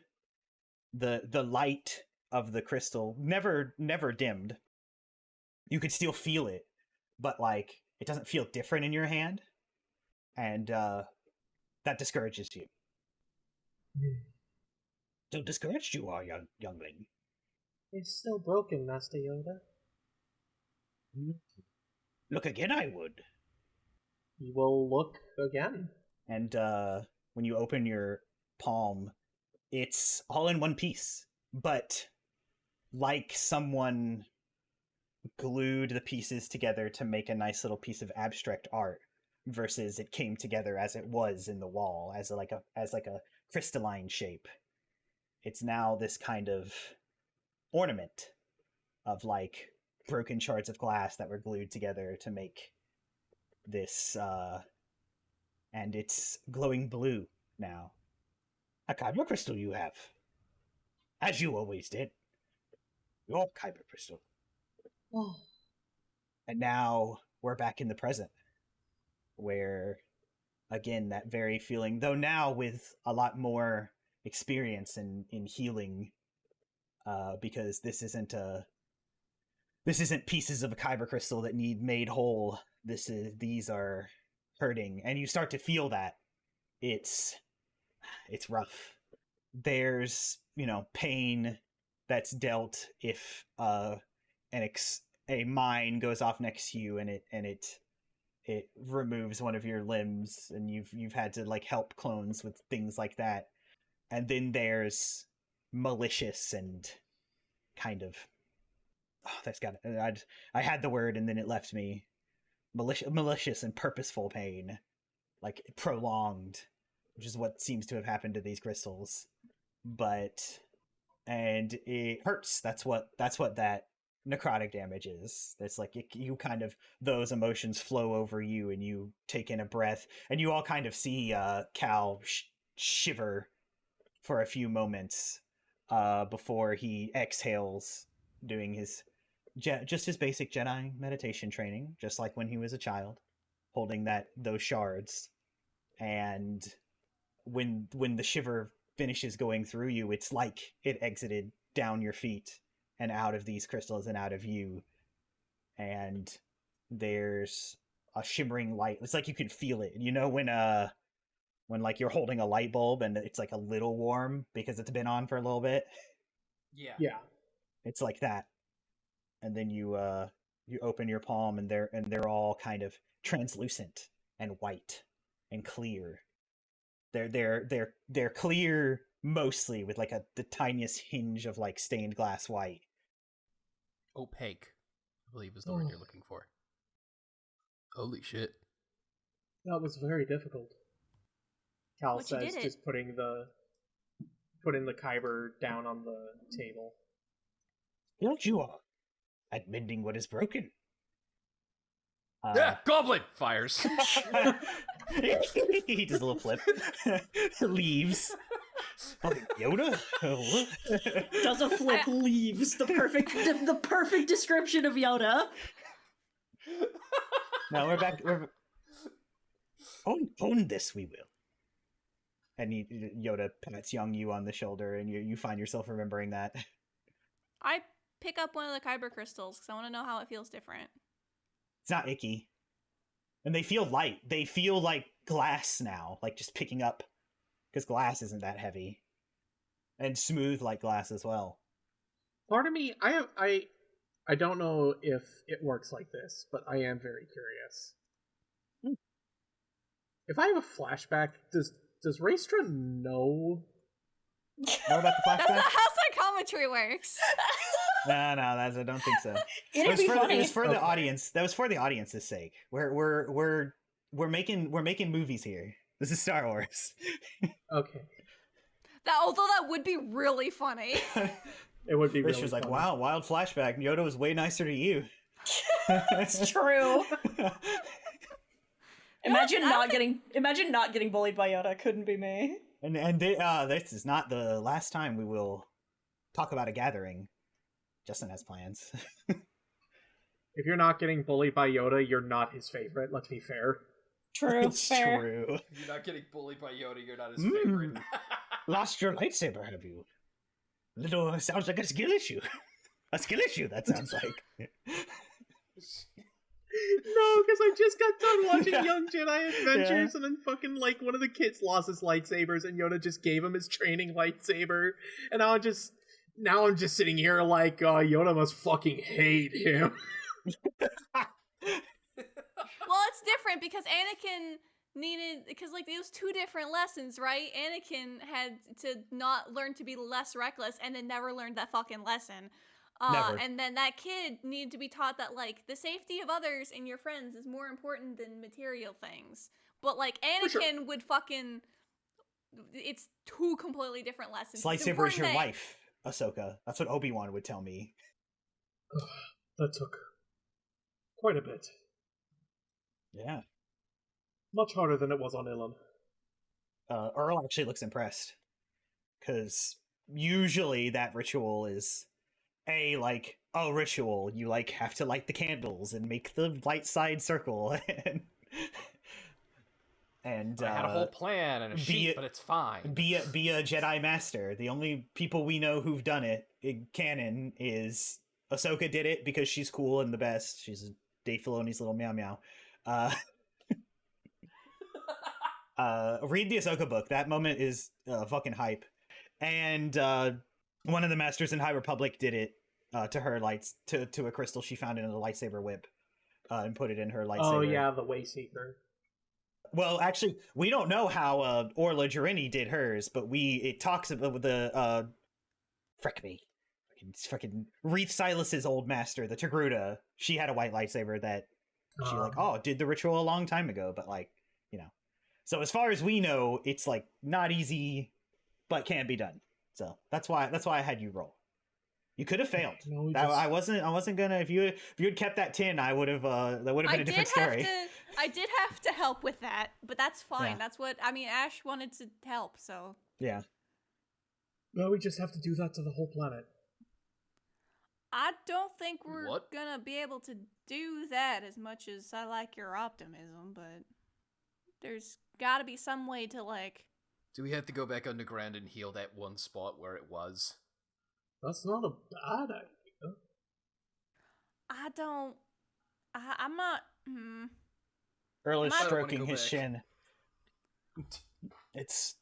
Speaker 1: light of the crystal never dimmed. You could still feel it, but like it doesn't feel different in your hand, and that discourages you. So discouraged you are, youngling.
Speaker 5: It's still broken, Master Yoda.
Speaker 1: Look again, I would.
Speaker 5: You will look again.
Speaker 1: And when you open your palm, it's all in one piece, but like someone glued the pieces together to make a nice little piece of abstract art versus it came together as it was in the wall as like a crystalline shape. It's now this kind of ornament of like broken shards of glass that were glued together to make this and it's glowing blue now. A kyber crystal you have, as you always did. Your kyber crystal.
Speaker 5: Oh.
Speaker 1: And now we're back in the present, where again that very feeling, though now with a lot more experience in healing, because this isn't pieces of a kyber crystal that need made whole. These are hurting, and you start to feel that it's rough. There's pain that's dealt if a mine goes off next to you and it removes one of your limbs, and you've had to like help clones with things like that. And then there's malicious and kind of I had the word and then it left me. Malicious and purposeful pain, like prolonged, which is what seems to have happened to these crystals. And it hurts. That's what that necrotic damage is. That's like you kind of, those emotions flow over you and you take in a breath, and you all kind of see Cal shiver for a few moments before he exhales, doing his basic Jedi meditation training, just like when he was a child, holding those shards. And when the shiver finishes going through you, it's like it exited down your feet and out of these crystals and out of you. And there's a shimmering light. It's like you can feel it. When like you're holding a light bulb and it's like a little warm because it's been on for a little bit.
Speaker 5: Yeah.
Speaker 1: It's like that. And then you open your palm and they're all kind of translucent and white and clear. They're clear mostly with like the tiniest hinge of like stained glass white.
Speaker 2: Opaque, I believe is the word you're looking for. Holy shit.
Speaker 5: That was very difficult. Cal says, just putting the kyber down on the table.
Speaker 1: Don't you are at mending what is broken.
Speaker 2: Yeah, goblin fires.
Speaker 1: He does a little flip. Leaves. Fucking Yoda?
Speaker 4: Does a flip, leaves. The perfect description of Yoda.
Speaker 1: No, we're back. Own this, we will. And Yoda pats young you on the shoulder, and you find yourself remembering that.
Speaker 3: I pick up one of the kyber crystals because I want to know how it feels different.
Speaker 1: It's not icky. And they feel light. They feel like glass now, like just picking up. Because glass isn't that heavy. And smooth like glass as well.
Speaker 5: Part of me, I don't know if it works like this, but I am very curious. If I have a flashback, does Raestra know
Speaker 1: about the flashback?
Speaker 3: That's not how psychometry works.
Speaker 1: No, I don't think so.
Speaker 4: It
Speaker 1: was for the audience. That was for the audience's sake. We're making movies here. This is Star Wars.
Speaker 5: Okay.
Speaker 3: Although that would be really funny.
Speaker 5: It would be
Speaker 1: Rich
Speaker 5: really
Speaker 1: was like,
Speaker 5: funny.
Speaker 1: wow, wild flashback. Yoda was way nicer to you.
Speaker 4: It's true. Imagine not getting bullied by Yoda. Couldn't be me.
Speaker 1: And this is not the last time we will talk about a gathering. Justin has plans.
Speaker 5: If you're not getting bullied by Yoda, you're not his favorite. Let's be fair.
Speaker 4: True.
Speaker 1: It's
Speaker 4: fair.
Speaker 1: true.
Speaker 2: If you're not getting bullied by Yoda, you're not his favorite.
Speaker 1: Lost your lightsaber, have you? Little sounds like a skill issue. A skill issue, that sounds like.
Speaker 5: No, because I just got done watching Young Jedi Adventures, and then fucking like one of the kids lost his lightsabers, and Yoda just gave him his training lightsaber, and now I'm just sitting here like, Yoda must fucking hate him.
Speaker 3: Well, it's different because Anakin because like it was two different lessons, right? Anakin had to not learn to be less reckless and then never learned that fucking lesson.
Speaker 1: Never.
Speaker 3: And then that kid needed to be taught that like the safety of others and your friends is more important than material things. But like Anakin would fucking, it's two completely different lessons.
Speaker 1: Lightsaber is your life, Ahsoka. That's what Obi-Wan would tell me.
Speaker 5: That took quite a bit.
Speaker 1: Yeah.
Speaker 5: Much harder than it was on Ilum.
Speaker 1: Earl actually looks impressed. Because usually that ritual is a ritual. You like have to light the candles and make the light side circle. and
Speaker 2: I had a whole plan and a sheet, but it's fine.
Speaker 1: Be a Jedi Master. The only people we know who've done it in canon is Ahsoka did it because she's cool and the best. She's Dave Filoni's little meow meow. Read the Ahsoka book. That moment is fucking hype. And one of the masters in High Republic did it to her to a crystal she found in a lightsaber whip, and put it in her lightsaber.
Speaker 5: Oh yeah, the Wayseeker.
Speaker 1: Well, actually, we don't know how Orla Jurini did hers, but it talks about the fucking Reith Silas's old master, the Togruta. She had a white lightsaber that she did the ritual a long time ago, but like, you know. So as far as we know, it's like not easy, but can be done. So that's why I had you roll. You could have failed. No, I wasn't gonna. If you had kept that 10, I would have. That would have been a different story.
Speaker 3: I did have to help with that, but that's fine.
Speaker 1: Yeah.
Speaker 3: That's what I mean. Ash wanted to help, so
Speaker 1: yeah.
Speaker 5: No, we just have to do that to the whole planet.
Speaker 3: I don't think we're gonna be able to do that as much as I like your optimism, but there's got to be some way to like.
Speaker 2: Do we have to go back underground and heal that one spot where it was?
Speaker 5: That's not a bad idea.
Speaker 3: I'm not.
Speaker 1: Earl is stroking his shin. It's,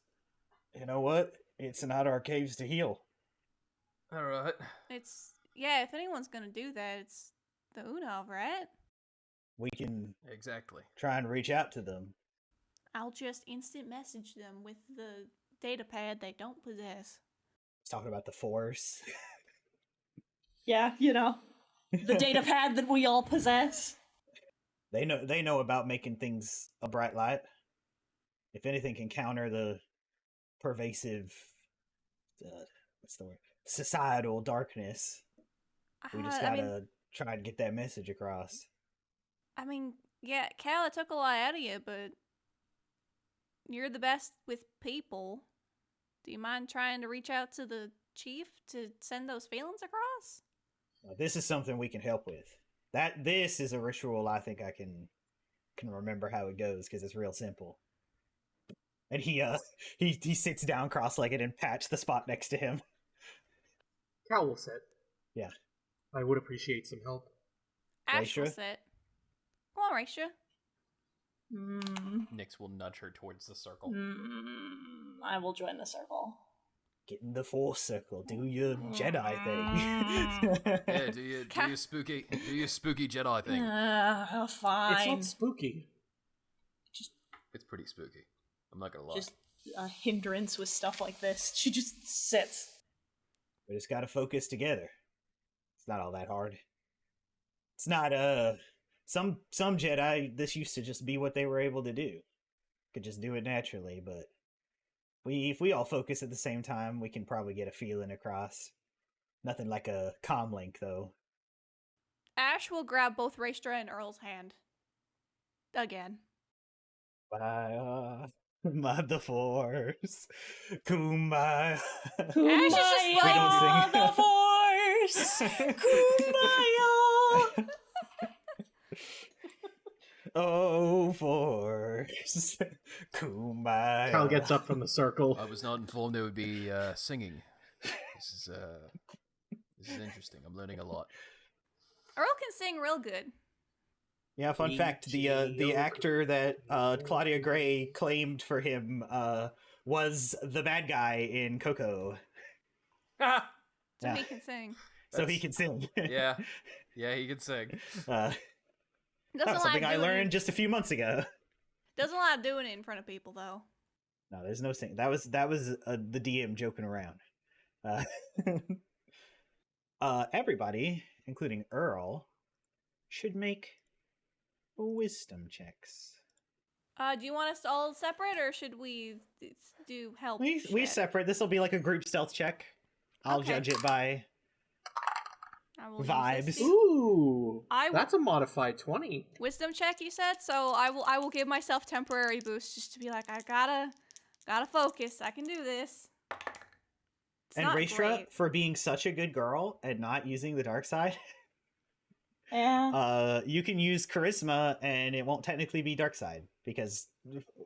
Speaker 1: you know what? It's not our caves to heal.
Speaker 2: All right.
Speaker 3: If anyone's gonna do that, it's the Unav, right?
Speaker 1: We can
Speaker 2: exactly
Speaker 1: try and reach out to them.
Speaker 3: I'll just instant message them with the data pad they don't possess.
Speaker 1: He's talking about the Force.
Speaker 4: Yeah, you know, the data pad that we all possess.
Speaker 1: They know about making things a bright light. If anything can counter the pervasive, what's the word? Societal darkness. We just gotta try and get that message across.
Speaker 3: I mean, yeah, Cal, it took a lot out of you, but you're the best with people. Do you mind trying to reach out to the chief to send those feelings across?
Speaker 1: This is something we can help with. This is a ritual I think I can remember how it goes because it's real simple. And he sits down cross-legged and pats the spot next to him.
Speaker 5: Cal will sit.
Speaker 1: Yeah.
Speaker 5: I would appreciate some help.
Speaker 3: Ash will
Speaker 1: Raestra?
Speaker 3: sit. Come on, Raestra.
Speaker 2: Nyx will nudge her towards the circle.
Speaker 6: I will join the circle.
Speaker 1: Get in the Force circle. Do your Jedi thing.
Speaker 2: Yeah, do your spooky Jedi thing.
Speaker 6: Fine.
Speaker 5: It's not spooky.
Speaker 2: It's pretty spooky. I'm not gonna lie.
Speaker 6: Just a hindrance with stuff like this. She just sits.
Speaker 1: We just gotta focus together. It's not all that hard. It's not some Jedi, this used to just be what they were able to do. Could just do it naturally, but if we all focus at the same time, we can probably get a feeling across. Nothing like a comm link, though.
Speaker 3: Ash will grab both Raestra and Earl's hand. Again.
Speaker 1: By the Force, Kumbaya.
Speaker 3: Ash is just
Speaker 6: Kumbaya, the Force! Kumbaya!
Speaker 1: Oh, Force, Kumbaya.
Speaker 5: Cal gets up from the circle.
Speaker 2: I was not informed there would be singing. This is interesting. I'm learning a lot.
Speaker 3: Earl can sing real good.
Speaker 1: Yeah, fun fact, the actor that Claudia Gray claimed for him was the bad guy in Coco.
Speaker 3: So he can sing.
Speaker 1: So he can sing.
Speaker 2: Yeah, he can sing.
Speaker 1: Something I learned just a few months ago.
Speaker 3: Doesn't like doing it in front of people, though.
Speaker 1: No, there's no singing. That was the DM joking around. Everybody, including Earl, should make wisdom checks.
Speaker 3: Do you want us to all separate, or should we do help?
Speaker 1: We separate. This will be like a group stealth check. I'll judge it by vibes.
Speaker 5: Ooh,
Speaker 3: I will,
Speaker 5: that's a modified 20.
Speaker 3: wisdom check, you said. So I will give myself temporary boost just to be like, I gotta focus. I can do this. It's
Speaker 1: And
Speaker 3: not
Speaker 1: Raestra,
Speaker 3: great.
Speaker 1: for being such a good girl and not using the dark side,
Speaker 6: Yeah.
Speaker 1: you can use charisma and it won't technically be dark side because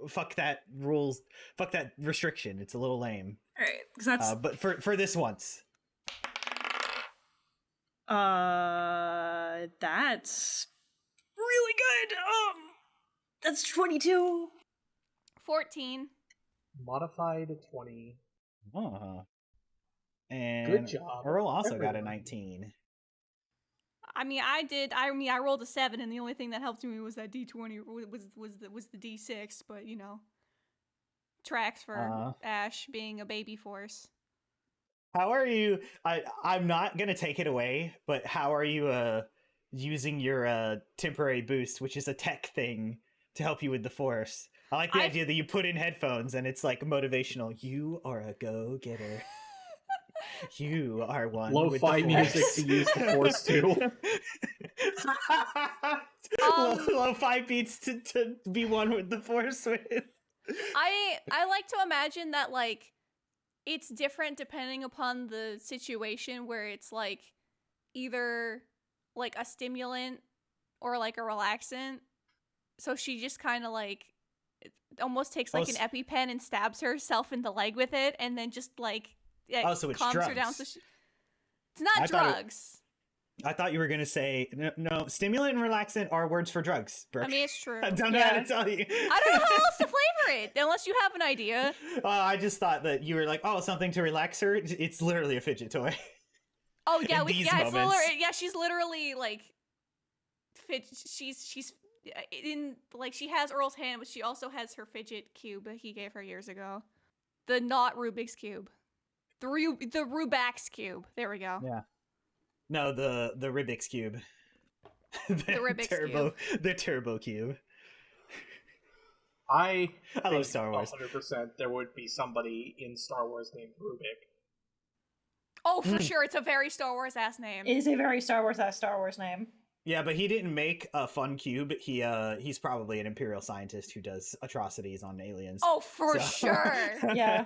Speaker 1: fuck that rules, fuck that restriction. It's a little lame.
Speaker 6: Alright, because that's...
Speaker 1: But for this once.
Speaker 6: That's really good. That's 22.
Speaker 3: 14.
Speaker 5: Modified 20.
Speaker 1: And
Speaker 5: Good job,
Speaker 1: Earl also got a
Speaker 5: everyone.
Speaker 1: 19.
Speaker 3: I rolled a 7, and the only thing that helped me was that D20 was the D6. But tracks for Ash being a baby force.
Speaker 1: How are you? I'm not gonna take it away, but how are you using your temporary boost, which is a tech thing to help you with the force? I like the idea that you put in headphones and it's like motivational. You are a go-getter. You are one with the
Speaker 5: Lo-fi music
Speaker 1: force.
Speaker 5: to use the force too.
Speaker 1: Lo-fi beats to be one with the force with.
Speaker 3: I like to imagine that like it's different depending upon the situation, where it's like either like a stimulant or like a relaxant. So she just kind of like almost takes like an EpiPen and stabs herself in the leg with it, and then just like
Speaker 1: so it's
Speaker 3: calms
Speaker 1: drugs.
Speaker 3: her down. So it's not drugs.
Speaker 1: I thought you were going to say, no, stimulant and relaxant are words for drugs, Brooke.
Speaker 3: I mean, it's true.
Speaker 1: I don't know how to tell you.
Speaker 3: I don't know how else to flavor it, unless you have an idea.
Speaker 1: I just thought that you were like, something to relax her. It's literally a fidget toy.
Speaker 3: Oh yeah,
Speaker 1: it's
Speaker 3: she's literally like, she's in like she has Earl's hand, but she also has her fidget cube that he gave her years ago. The not Rubik's cube, the Rubik's cube. There we go.
Speaker 1: Yeah. No, the Rubik's cube.
Speaker 3: The Rubik's cube.
Speaker 1: The Turbo Cube.
Speaker 5: I
Speaker 1: love Star Wars.
Speaker 5: 100% there would be somebody in Star Wars named Rubik.
Speaker 3: Oh, for sure, it's a very Star Wars ass name.
Speaker 6: It is a very Star Wars name.
Speaker 1: Yeah, but he didn't make a fun cube. He's probably an Imperial scientist who does atrocities on aliens.
Speaker 3: Oh, for sure.
Speaker 6: Yeah.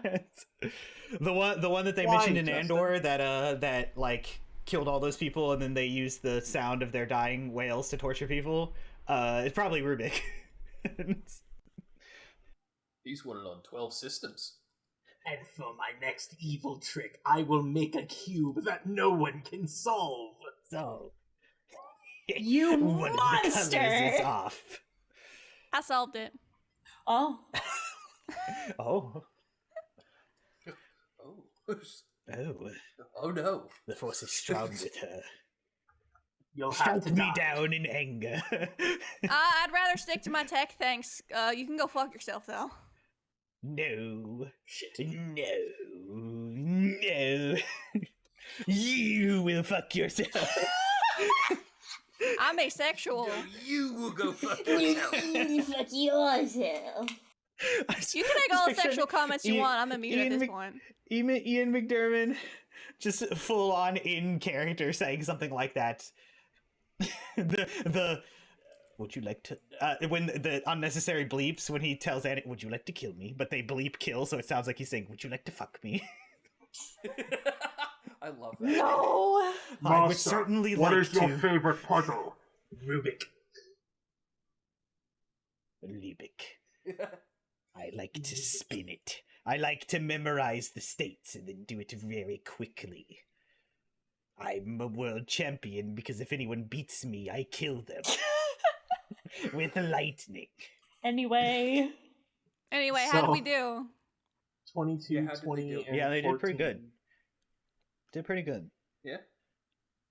Speaker 1: The one that they mentioned in Andor that like killed all those people and then they used the sound of their dying whales to torture people. It's probably Rubik.
Speaker 7: He's won it on 12 systems.
Speaker 5: And for my next evil trick, I will make a cube that no one can solve.
Speaker 1: So,
Speaker 6: You
Speaker 1: one of the colors
Speaker 6: monster!
Speaker 1: is off.
Speaker 3: I solved it.
Speaker 6: Oh.
Speaker 1: Oh,
Speaker 7: Oh.
Speaker 1: oh,
Speaker 7: Oh no.
Speaker 1: the force is strong with her.
Speaker 5: You'll have
Speaker 1: Stroke
Speaker 5: to
Speaker 1: me
Speaker 5: die.
Speaker 1: down in anger.
Speaker 3: I'd rather stick to my tech, thanks. You can go fuck yourself, though.
Speaker 1: No. No. No. You will fuck yourself.
Speaker 3: I'm asexual.
Speaker 7: No, you will go fuck yourself.
Speaker 4: Fuck yourself.
Speaker 3: You can make all the sexual comments you want. I'm immune at this point.
Speaker 1: Ian McDermott, just full on in character saying something like that. the would you like to when the unnecessary bleeps when he tells Annie, would you like to kill me? But they bleep kill, so it sounds like he's saying, would you like to fuck me?
Speaker 7: I love that.
Speaker 6: No!
Speaker 1: I would certainly
Speaker 5: What
Speaker 1: like
Speaker 5: is your
Speaker 1: to.
Speaker 5: favorite puzzle? Rubik.
Speaker 1: Liebig. I like to spin it. I like to memorize the states and then do it very quickly. I'm a world champion because if anyone beats me, I kill them. With lightning.
Speaker 6: Anyway.
Speaker 3: Anyway, how do we do?
Speaker 5: 22,
Speaker 7: Yeah, how did they
Speaker 5: 20,
Speaker 7: do?
Speaker 5: and
Speaker 1: Yeah, they did
Speaker 5: 14.
Speaker 1: pretty good. Did pretty good.
Speaker 7: Yeah?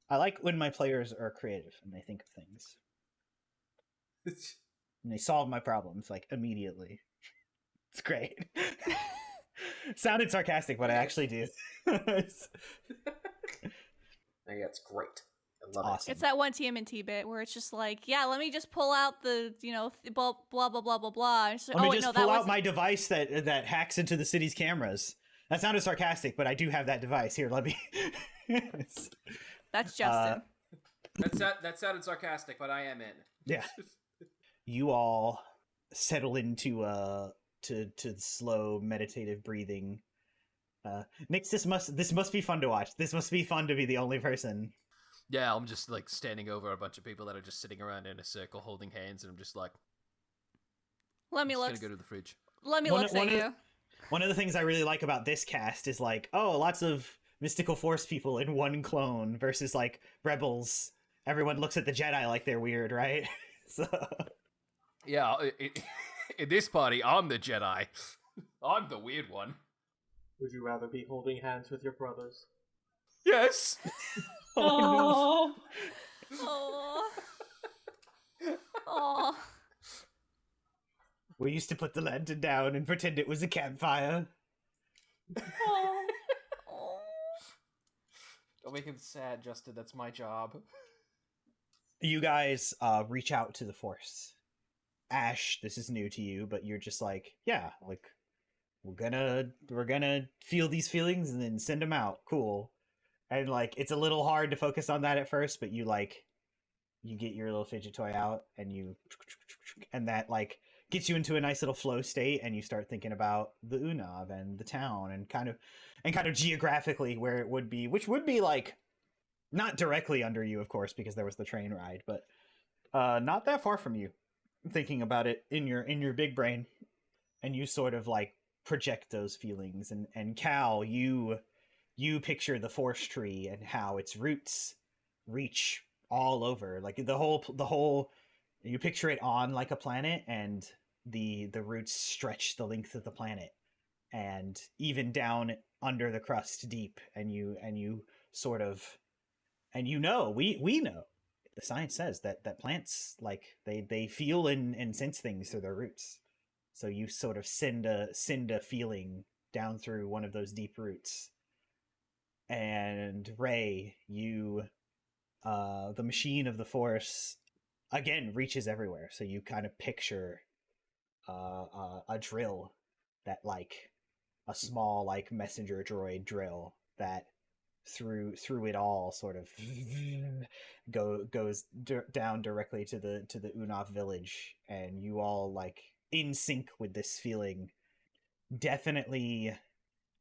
Speaker 1: I like when my players are creative and they think of things. And they solve my problems, like, immediately. It's great. Sounded sarcastic, but I actually do. It's
Speaker 7: Yeah, it's great. I love
Speaker 1: awesome.
Speaker 3: It's that one TMNT bit where it's just like, yeah, let me just pull out the, blah, blah, blah, blah, blah, blah. And it's like,
Speaker 1: Let me
Speaker 3: oh, wait,
Speaker 1: just
Speaker 3: no,
Speaker 1: pull
Speaker 3: that
Speaker 1: out
Speaker 3: was
Speaker 1: my device that hacks into the city's cameras. That sounded sarcastic, but I do have that device. Here, let me...
Speaker 3: That's Justin.
Speaker 7: That sounded sarcastic, but I am in.
Speaker 1: Yeah. You all settle into to slow meditative breathing. Nix, this must be fun to watch. This must be fun to be the only person.
Speaker 2: Yeah, I'm just like standing over a bunch of people that are just sitting around in a circle holding hands, and I'm just like,
Speaker 3: Let me
Speaker 2: just
Speaker 3: look.
Speaker 2: gonna go to the fridge.
Speaker 3: Let me
Speaker 1: One-
Speaker 3: look
Speaker 1: one
Speaker 3: at
Speaker 1: of-
Speaker 3: you.
Speaker 1: One of the things I really like about this cast is like, oh, lots of mystical force people in one clone versus like rebels. Everyone looks at the Jedi like they're weird, right? So
Speaker 2: Yeah, in this party, I'm the Jedi. I'm the weird one.
Speaker 5: Would you rather be holding hands with your brothers?
Speaker 2: Yes.
Speaker 6: Oh.
Speaker 3: Oh. Oh.
Speaker 1: we used to put the lantern down and pretend it was a campfire.
Speaker 6: Oh.
Speaker 2: Don't make him sad, Justin. That's my job.
Speaker 1: You guys reach out to the force. Ash, this is new to you, but you're just like, yeah, like we're gonna feel these feelings and then send them out. Cool. And like it's a little hard to focus on that at first, but you get your little fidget toy out and that like gets you into a nice little flow state, and you start thinking about the Unav and the town and kind of geographically where it would be, which would be like not directly under you, of course, because there was the train ride, but not that far from you. Thinking about it in your big brain, and you sort of like project those feelings, and Cal, you picture the forest tree and how its roots reach all over, like the whole you picture it on like a planet, and the roots stretch the length of the planet and even down under the crust deep, and you sort of, and we know the science says that plants, like they feel and sense things through their roots. So you sort of send a feeling down through one of those deep roots. And Ray, you the machine of the force again reaches everywhere. So you kind of picture a drill that, like a small like messenger droid drill that through it all, sort of goes down directly to the Unav village, and you all like in sync with this feeling. Definitely,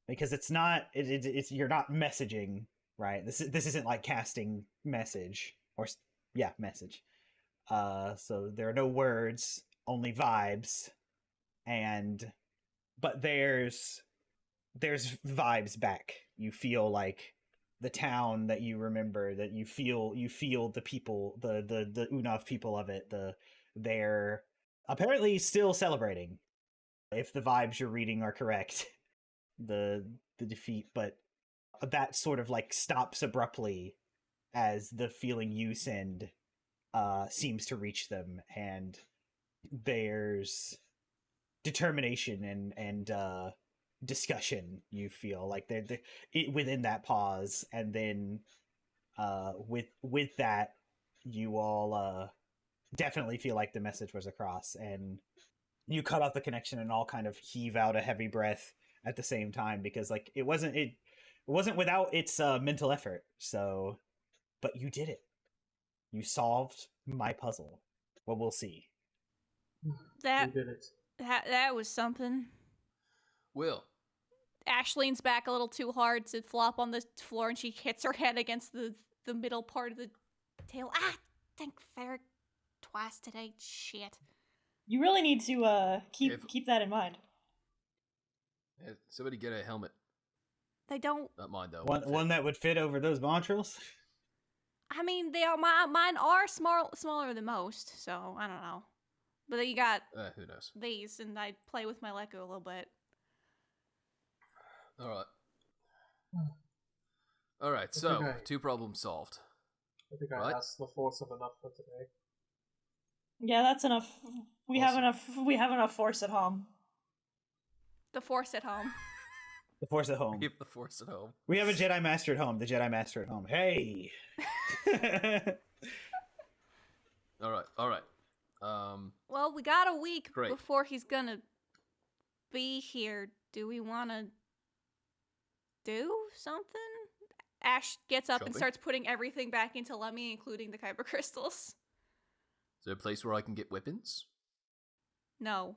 Speaker 1: because it's not it's you're not messaging, right? This isn't like casting message or message. So there are no words, only vibes, but there's vibes back. You feel like the town that you remember, that you feel the people, the Unav people of it, they're apparently still celebrating, if the vibes you're reading are correct, the defeat, but that sort of like stops abruptly as the feeling you send seems to reach them, and there's determination and discussion. You feel like they're within that pause, and then with that, you all definitely feel like the message was across, and you cut off the connection and all kind of heave out a heavy breath at the same time, because like it wasn't without its mental effort. So, but you did it. You solved my puzzle. Well, we'll see.
Speaker 3: That
Speaker 5: We did it.
Speaker 3: that was something.
Speaker 7: Will.
Speaker 3: Ash leans back a little too hard to flop on the floor, and she hits her head against the middle part of the tail. Think Ferric twice today. Shit.
Speaker 6: You really need to keep that in mind.
Speaker 7: Yeah, somebody get a helmet.
Speaker 3: They don't.
Speaker 7: Not mine though.
Speaker 1: One that would fit over those montrals.
Speaker 3: I mean, they are mine are smaller than most, so I don't know. But then you got
Speaker 7: Who knows?
Speaker 3: these, and I play with my Leko a little bit.
Speaker 7: All right. So 2 problems solved.
Speaker 5: I think
Speaker 7: Right?
Speaker 5: I asked the force of enough for today.
Speaker 6: Yeah, that's enough. We
Speaker 7: Awesome.
Speaker 6: have enough force at home.
Speaker 3: The Force at home.
Speaker 1: The Force at home.
Speaker 7: Keep the force at home.
Speaker 1: We have a Jedi Master at home. The Jedi Master at home. Hey.
Speaker 7: All right.
Speaker 3: Well, we got a week
Speaker 7: Great.
Speaker 3: before he's gonna be here. Do we want to do something? Ash gets up and
Speaker 7: Shopping?
Speaker 3: starts putting everything back into Lemmy, including the kyber crystals.
Speaker 7: Is there a place where I can get weapons?
Speaker 3: No.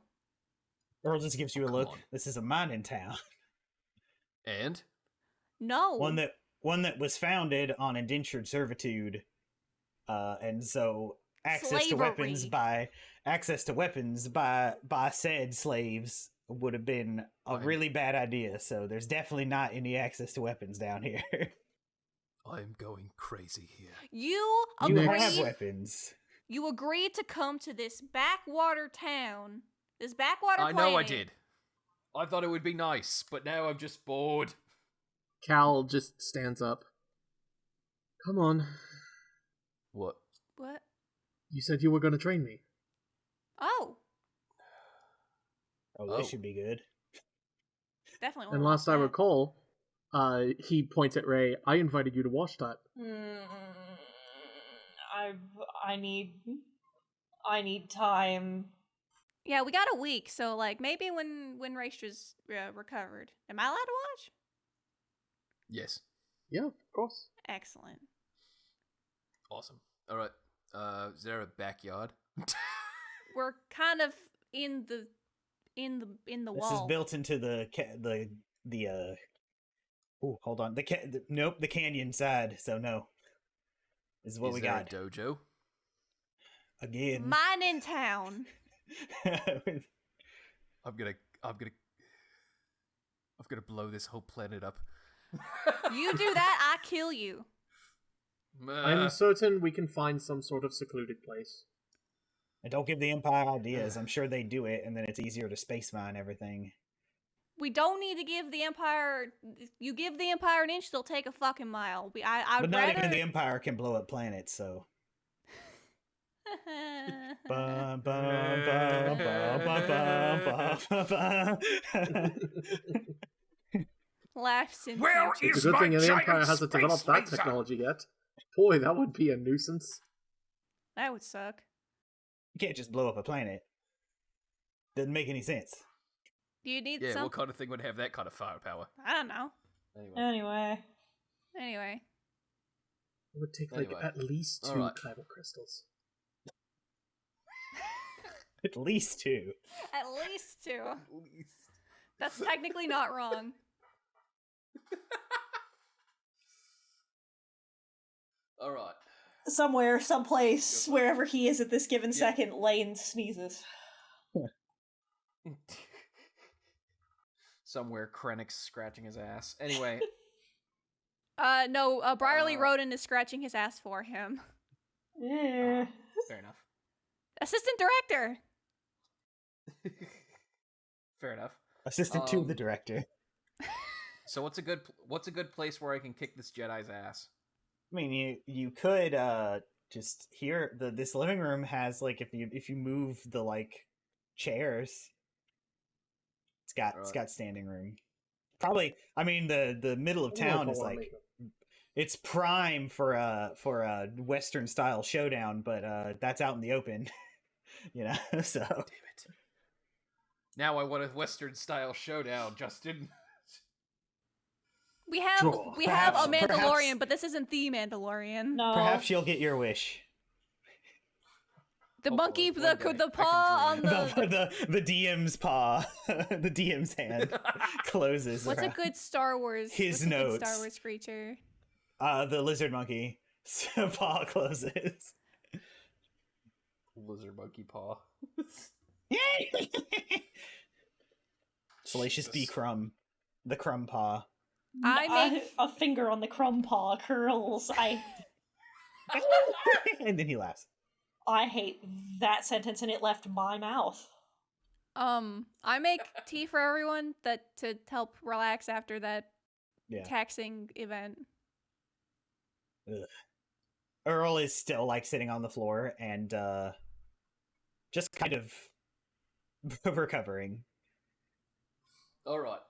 Speaker 1: Earl just gives you a
Speaker 7: Come
Speaker 1: look.
Speaker 7: on.
Speaker 1: This is a mining town.
Speaker 7: And
Speaker 3: No.
Speaker 1: One that was founded on indentured servitude, and so access to weapons by said slaves would have been a really bad idea. So there's definitely not any access to weapons down here.
Speaker 7: I'm going crazy here.
Speaker 3: You
Speaker 1: You
Speaker 3: agreed.
Speaker 1: have weapons.
Speaker 3: You agreed to come to this backwater town. This backwater
Speaker 7: I
Speaker 3: planet.
Speaker 7: know I did. I thought it would be nice, but now I'm just bored.
Speaker 5: Cal just stands up. Come on.
Speaker 7: What?
Speaker 3: What?
Speaker 5: You said you were going to train me.
Speaker 3: Oh,
Speaker 1: Oh,
Speaker 7: Oh.
Speaker 1: this should be good.
Speaker 3: definitely.
Speaker 5: And
Speaker 3: wanna
Speaker 5: last
Speaker 3: watch
Speaker 5: I
Speaker 3: that.
Speaker 5: recall, he points at Ray. I invited you to watch that.
Speaker 6: I need time.
Speaker 3: Yeah, we got a week, so like maybe when Raestra's recovered. Am I allowed to watch?
Speaker 7: Yes.
Speaker 5: Yeah, of course.
Speaker 3: Excellent.
Speaker 7: Awesome. All right. Is there a backyard?
Speaker 3: We're kind of in the
Speaker 1: This
Speaker 3: wall.
Speaker 1: is built into the oh, hold on. Nope, the canyon side. So no. This is what
Speaker 7: Is
Speaker 1: we
Speaker 7: there
Speaker 1: got.
Speaker 7: a dojo?
Speaker 1: Again.
Speaker 3: Mine in town.
Speaker 7: I'm gonna blow this whole planet up.
Speaker 3: You do that, I kill you.
Speaker 5: I'm certain we can find some sort of secluded place.
Speaker 1: And don't give the Empire ideas. I'm sure they do it, and then it's easier to space mine everything.
Speaker 3: We don't need to give the Empire. You give the Empire an inch, they'll take a fucking mile. I'd
Speaker 1: But not
Speaker 3: rather.
Speaker 1: even the Empire can blow up planets, so. Ba, ba, ba, ba, ba, ba, ba.
Speaker 3: Laughs in
Speaker 7: Where
Speaker 3: future.
Speaker 5: It's a good thing the Empire hasn't developed that technology yet. Boy, that would be a nuisance.
Speaker 3: That would suck.
Speaker 1: You can't just blow up a planet. Doesn't make any sense.
Speaker 3: Do you need
Speaker 7: Yeah,
Speaker 3: some?
Speaker 7: what kind of thing would have that kind of firepower?
Speaker 3: I don't know.
Speaker 7: Anyway.
Speaker 6: Anyway,
Speaker 3: Anyway.
Speaker 5: It would take
Speaker 7: Anyway.
Speaker 5: at least 2
Speaker 7: Alright.
Speaker 5: kyber crystals.
Speaker 1: At least 2.
Speaker 3: At least 2. That's technically not wrong.
Speaker 7: All right.
Speaker 6: Somewhere, someplace, wherever he is at this given second, Lane sneezes.
Speaker 2: Somewhere, Krennic's scratching his ass. Anyway.
Speaker 3: No, Briarly Roden is scratching his ass for him.
Speaker 6: Yeah.
Speaker 2: Fair enough.
Speaker 3: Assistant director!
Speaker 2: Fair enough.
Speaker 1: Assistant to the director.
Speaker 2: So what's a good place where I can kick this Jedi's ass?
Speaker 1: I mean, you could just here this living room has like if you move the like chairs, it's got standing room. Probably, I mean the middle of town is like it's prime for a Western style showdown, but that's out in the open, you know. So
Speaker 2: damn it! Now I want a Western style showdown, Justin.
Speaker 3: We have a Mandalorian, but this isn't the Mandalorian.
Speaker 6: No.
Speaker 1: Perhaps you'll get your wish.
Speaker 3: The monkey, the paw on
Speaker 1: the DM's paw, the DM's hand closes.
Speaker 3: What's a good Star Wars?
Speaker 1: His
Speaker 3: what's
Speaker 1: notes.
Speaker 3: A good Star Wars creature.
Speaker 1: The lizard monkey. Paw closes.
Speaker 7: Lizard monkey paw.
Speaker 1: Salacious B. Crumb. The crumb paw.
Speaker 3: I make
Speaker 6: a finger on the crumb paw curls.
Speaker 1: And then he laughs.
Speaker 6: I hate that sentence, and it left my mouth.
Speaker 3: I make tea for everyone to help relax after that taxing event.
Speaker 1: Ugh. Earl is still like sitting on the floor and just kind of recovering.
Speaker 7: All right.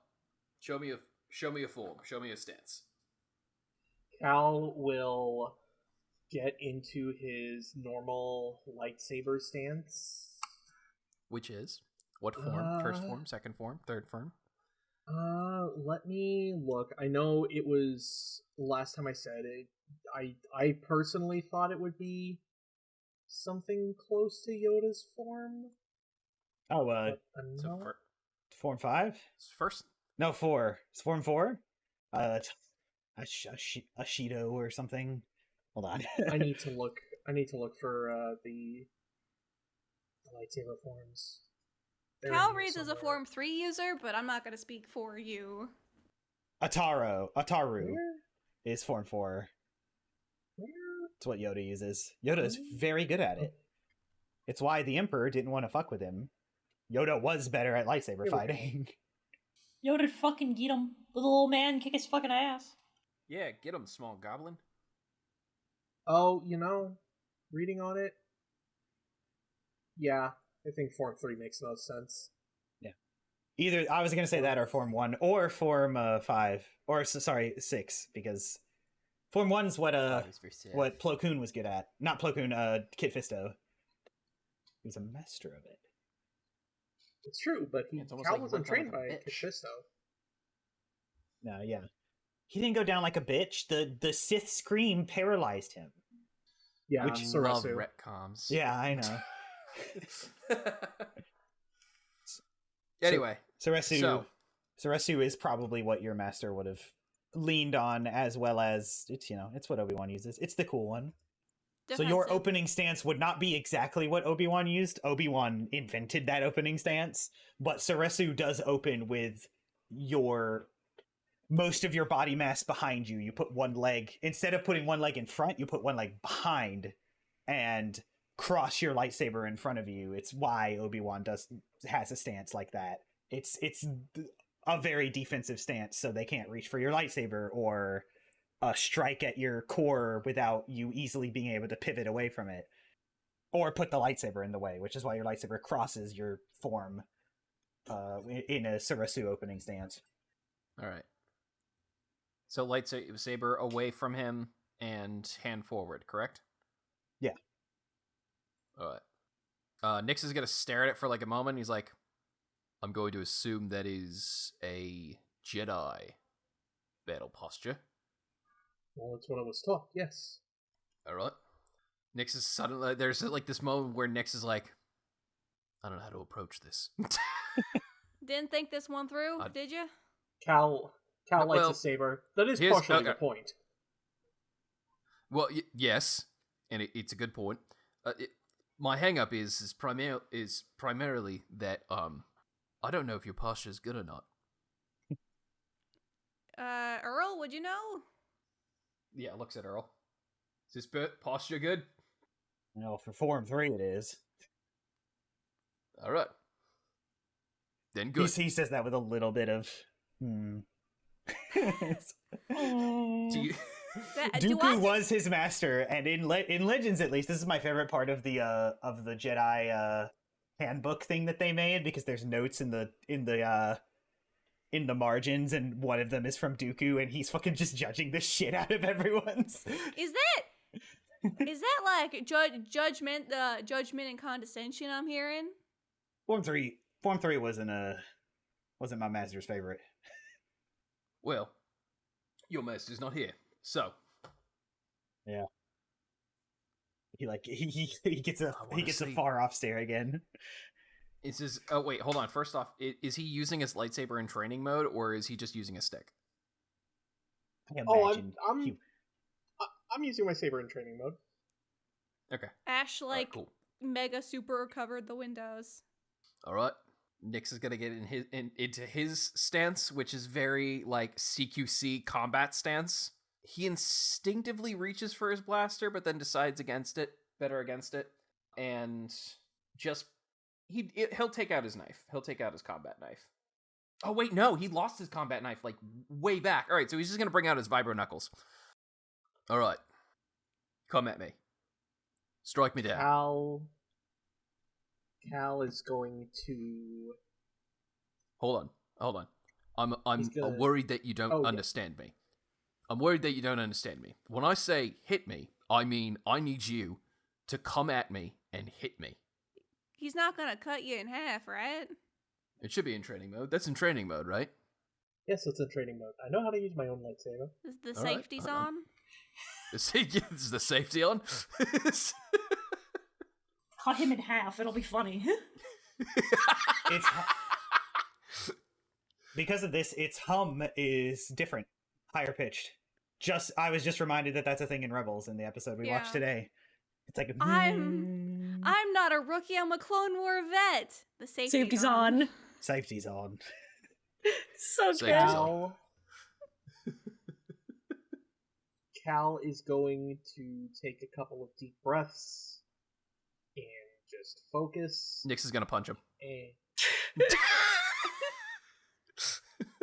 Speaker 7: Show me a form. Show me a stance.
Speaker 5: Cal will get into his normal lightsaber stance.
Speaker 2: Which is? What form? First form, second form, third form?
Speaker 5: Let me look. I know it was last time I said it. I personally thought it would be something close to Yoda's form.
Speaker 1: Oh,
Speaker 2: So
Speaker 1: form 5?
Speaker 2: First?
Speaker 1: No, 4. It's form 4? Ashido or something. Hold on.
Speaker 5: I need to look for the lightsaber forms.
Speaker 3: Cal reads as a Form 3 user, but I'm not going to speak for you.
Speaker 1: Ataru
Speaker 5: Where?
Speaker 1: is form 4.
Speaker 5: Where?
Speaker 1: It's what Yoda uses. Yoda is very good at it. It's why the Emperor didn't want to fuck with him. Yoda was better at lightsaber fighting.
Speaker 6: Yoda fucking get him. Little old man kick his fucking ass.
Speaker 2: Yeah, get him, small goblin.
Speaker 5: Oh, reading on it. Yeah, I think Form 3 makes the most sense.
Speaker 1: Yeah. Either, I was going to say that or Form 1, or Form 5, or, 6, because Form 1's what Plo Koon was good at. Not Plo Koon, Kit Fisto. He was a master of it.
Speaker 5: It's true, but Cal wasn't trained by Kit Fisto.
Speaker 1: No, yeah. He didn't go down like a bitch. The Sith scream paralyzed him.
Speaker 5: Yeah,
Speaker 2: Which love retcoms.
Speaker 1: Yeah, I know.
Speaker 2: Anyway,
Speaker 1: Ceresu is probably what your master would have leaned on, as well as it's what Obi-Wan uses. It's the cool one.
Speaker 3: Defensive.
Speaker 1: So your opening stance would not be exactly what Obi-Wan used. Obi-Wan invented that opening stance, but Ceresu does open with most of your body mass behind you. You put one leg, instead of putting one leg in front, you put one leg behind and cross your lightsaber in front of you. It's why Obi-Wan has a stance like that. It's a very defensive stance, so they can't reach for your lightsaber or strike at your core without you easily being able to pivot away from it, or put the lightsaber in the way, which is why your lightsaber crosses your form in a Ceresu opening stance.
Speaker 2: All right. So lightsaber away from him and hand forward, correct?
Speaker 1: Yeah.
Speaker 2: All right. Nix is going to stare at it for like a moment. He's like, I'm going to assume that is a Jedi battle posture.
Speaker 5: Well, that's what I was taught, yes.
Speaker 7: All right.
Speaker 2: Nyx is suddenly there's like this moment where Nyx is like, I don't know how to approach this.
Speaker 3: Didn't think this one through, did you?
Speaker 5: Cal lights a saber. That is partially the point.
Speaker 2: Well, yes, and it's a good point. My hang-up is primarily that I don't know if your posture is good or not.
Speaker 3: Earl, would you know?
Speaker 2: Yeah, looks at Earl. Is this posture good?
Speaker 1: No, for Form 3 it is.
Speaker 2: All right. Then good.
Speaker 1: He says that with a little bit of... Dooku was his master, and in Legends at least, this is my favorite part of the Jedi handbook thing that they made, because there's notes in the margins, and one of them is from Dooku, and he's fucking just judging the shit out of everyone's.
Speaker 3: Is that like judgment and condescension I'm hearing?
Speaker 1: Form 3 wasn't my master's favorite.
Speaker 2: Well, your master's not here, so
Speaker 1: yeah. He gets a far off stare again.
Speaker 2: It says, oh wait, hold on. First off, is he using his lightsaber in training mode, or is he just using a stick?
Speaker 5: I'm using my saber in training mode.
Speaker 2: Okay.
Speaker 3: Ash
Speaker 2: cool.
Speaker 3: mega super covered the windows.
Speaker 2: All right. Nyx is gonna get into his stance, which is very like CQC combat stance. He instinctively reaches for his blaster, but then decides against it, and just he'll take out his knife. He'll take out his combat knife. Oh wait, no, he lost his combat knife like way back. All right, so he's just gonna bring out his vibro knuckles. All right, come at me. Strike me down.
Speaker 5: Cal is going to...
Speaker 2: Hold on. I'm worried that you don't understand me. I'm worried that you don't understand me. When I say hit me, I mean I need you to come at me and hit me.
Speaker 3: He's not gonna cut you in half, right?
Speaker 2: It should be in training mode. That's in training mode, right?
Speaker 5: Yes, it's in training mode. I know how to use my own lightsaber.
Speaker 3: Is the safety's on?
Speaker 2: Is the safety on?
Speaker 6: Cut him in half. It'll be funny.
Speaker 1: It's because of this. Its hum is different, higher pitched. I was just reminded that that's a thing in Rebels in the episode we watched today. It's like
Speaker 3: I'm not a rookie. I'm a Clone War vet. The
Speaker 6: safety's on.
Speaker 1: Safety's on.
Speaker 6: So
Speaker 2: good.
Speaker 5: Cal is going to take a couple of deep breaths and just focus.
Speaker 2: Nyx is gonna punch him.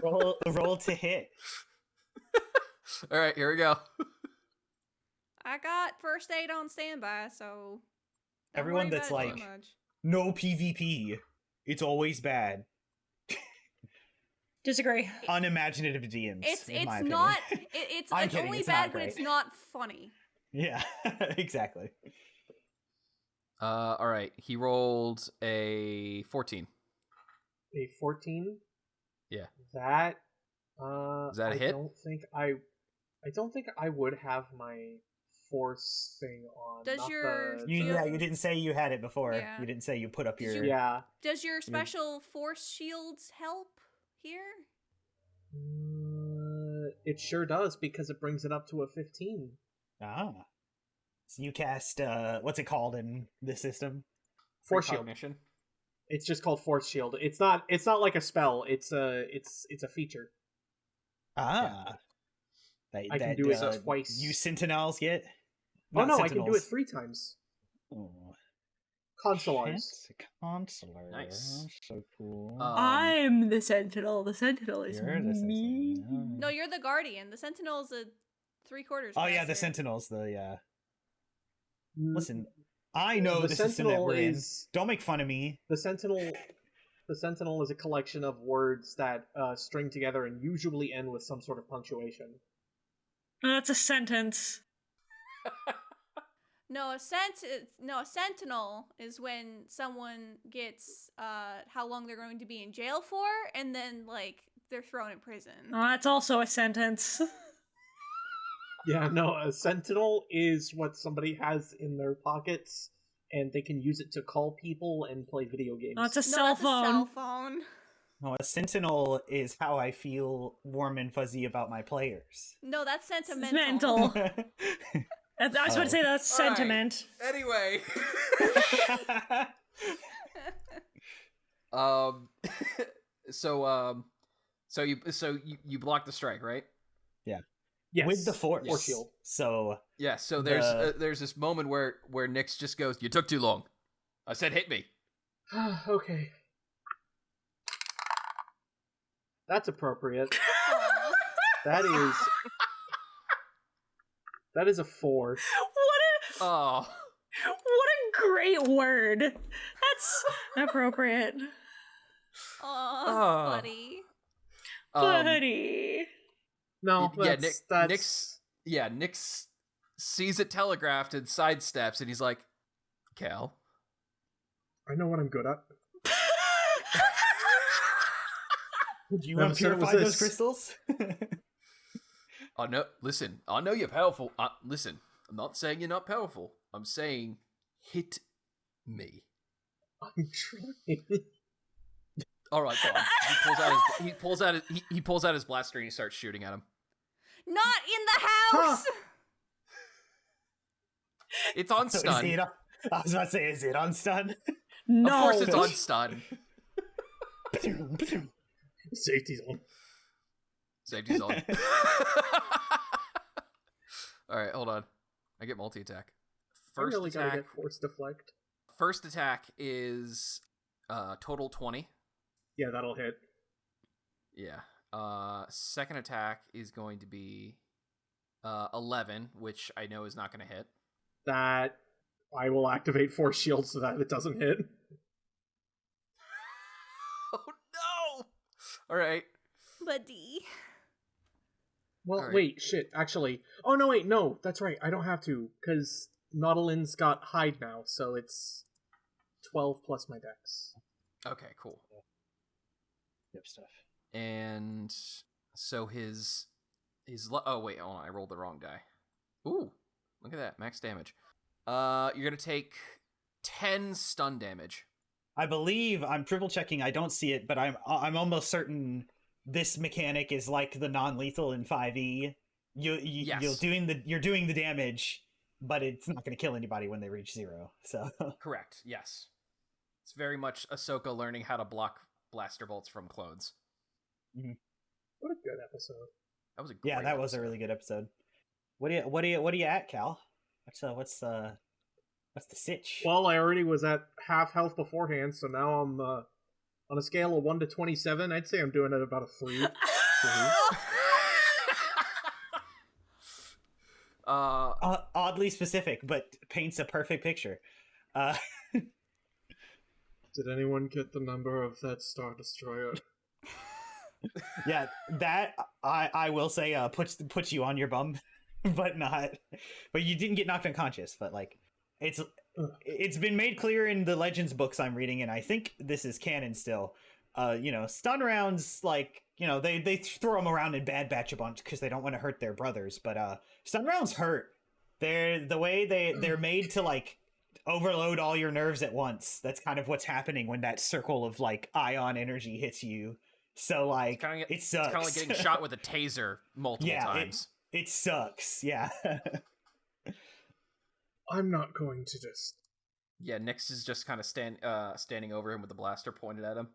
Speaker 1: Roll to hit.
Speaker 2: All right, here we go.
Speaker 3: I got first aid on standby, so
Speaker 1: everyone that's like, no PvP, it's always bad.
Speaker 6: Disagree.
Speaker 1: Unimaginative DMs.
Speaker 3: It's not. It's only bad when it's not funny.
Speaker 1: Yeah, exactly.
Speaker 2: All right. He rolled a 14.
Speaker 5: A 14?
Speaker 2: Yeah.
Speaker 5: That.
Speaker 2: Is that a hit?
Speaker 5: I don't think I would have my force thing on.
Speaker 1: You didn't say you had it before. Yeah. You didn't say you put up your.
Speaker 5: Yeah.
Speaker 3: Does your special force shields help here?
Speaker 5: It sure does, because it brings it up to a 15.
Speaker 1: Ah. So you cast what's it called in this system?
Speaker 5: Force shield. It's just called force shield. It's not like a spell. It's a feature.
Speaker 1: Ah.
Speaker 5: Yeah. I can do it twice.
Speaker 1: You sentinels get?
Speaker 5: Oh no, I can do it 3 times.
Speaker 1: Oh.
Speaker 5: Consulars.
Speaker 1: Consular.
Speaker 2: Nice.
Speaker 1: So cool.
Speaker 6: I'm the sentinel. The sentinel is me.
Speaker 3: No, you're the guardian. The sentinel is a 3/4.
Speaker 1: Oh yeah, the sentinels. Listen, I know the system that we're in. Don't make fun of me.
Speaker 5: The sentinel is a collection of words that string together and usually end with some sort of punctuation.
Speaker 6: That's a sentence.
Speaker 3: No, a sentinel is when someone gets how long they're going to be in jail for, and then like they're thrown in prison.
Speaker 6: Oh, that's also a sentence.
Speaker 5: Yeah, no, a sentinel is what somebody has in their pockets, and they can use it to call people and play video games.
Speaker 6: Oh, it's a
Speaker 3: No,
Speaker 6: cell
Speaker 3: that's
Speaker 6: phone.
Speaker 3: a cell phone.
Speaker 1: No, a sentinel is how I feel warm and fuzzy about my players.
Speaker 3: No, that's sentimental.
Speaker 6: Mental. I was about to say that's
Speaker 7: All right.
Speaker 6: sentiment.
Speaker 7: Anyway. So you block the strike, right?
Speaker 5: Yes,
Speaker 1: With the force.
Speaker 5: Force shield.
Speaker 1: So
Speaker 7: Yeah. So there's this moment where Nyx just goes, "You took too long. I said hit me."
Speaker 5: Okay. That's appropriate. That is a 4.
Speaker 7: Oh.
Speaker 6: What a great word. That's appropriate.
Speaker 3: Aw, buddy.
Speaker 6: Buddy.
Speaker 5: No,
Speaker 7: Nyx sees it telegraphed and sidesteps, and he's like, "Cal."
Speaker 5: I know what I'm good at.
Speaker 1: do you want to purify those crystals?
Speaker 7: I know. Listen, I know you're powerful. Listen, I'm not saying you're not powerful. I'm saying hit me.
Speaker 5: I'm trying.
Speaker 7: All right, fine. He pulls out his blaster and he starts shooting at him.
Speaker 3: Not in the house!
Speaker 7: It's on
Speaker 1: So
Speaker 7: stun.
Speaker 1: I was about to say, is it on stun?
Speaker 6: No.
Speaker 7: Of course, it's on stun.
Speaker 5: Safety's on.
Speaker 7: Safety's on. All right, hold on. I get multi-attack.
Speaker 5: I really gotta get force deflect.
Speaker 7: First attack is total 20.
Speaker 5: Yeah, that'll hit.
Speaker 7: Yeah. Second attack is going to be 11, which I know is not going to hit.
Speaker 5: That I will activate force shield so that it doesn't hit.
Speaker 7: Oh no! All right.
Speaker 3: Buddy.
Speaker 5: Well,
Speaker 7: Alright.
Speaker 5: wait, shit, actually. Oh, no, wait, no, that's right, I don't have to, because Nautilin's got hide now, so it's 12 plus my dex.
Speaker 7: Okay, cool.
Speaker 1: Yep, stuff.
Speaker 7: And so his oh wait, hold on, I rolled the wrong die. Ooh, look at that, max damage. You're gonna take 10 stun damage.
Speaker 1: I believe I'm triple checking. I don't see it, but I'm almost certain this mechanic is like the non-lethal in 5e.
Speaker 7: Yes.
Speaker 1: You're doing the damage, but it's not going to kill anybody when they reach 0. So
Speaker 7: Correct. Yes. It's very much Ahsoka learning how to block blaster bolts from clones.
Speaker 5: What a good episode.
Speaker 7: That was a great
Speaker 1: that was a
Speaker 7: episode.
Speaker 1: really good episode. What are you at, Cal? What's the sitch?
Speaker 5: Well, I already was at half health beforehand, so now I'm on a scale of 1 to 27. I'd say I'm doing it about a 3.
Speaker 1: Oddly specific, but paints a perfect picture.
Speaker 5: Did anyone get the number of that Star Destroyer?
Speaker 1: Yeah, that I will say puts you on your bum, but you didn't get knocked unconscious. But like, it's been made clear in the Legends books I'm reading, and I think this is canon still. Stun rounds, like, they throw them around in Bad Batch a bunch because they don't want to hurt their brothers. But stun rounds hurt. They're the way they're made to like overload all your nerves at once. That's kind of what's happening when that circle of like ion energy hits you. So like, it sucks.
Speaker 7: It's kind of like getting shot with a taser multiple times.
Speaker 1: It sucks. Yeah.
Speaker 5: I'm not going to just...
Speaker 7: Yeah, Nyx is just kind of standing over him with the blaster pointed at him.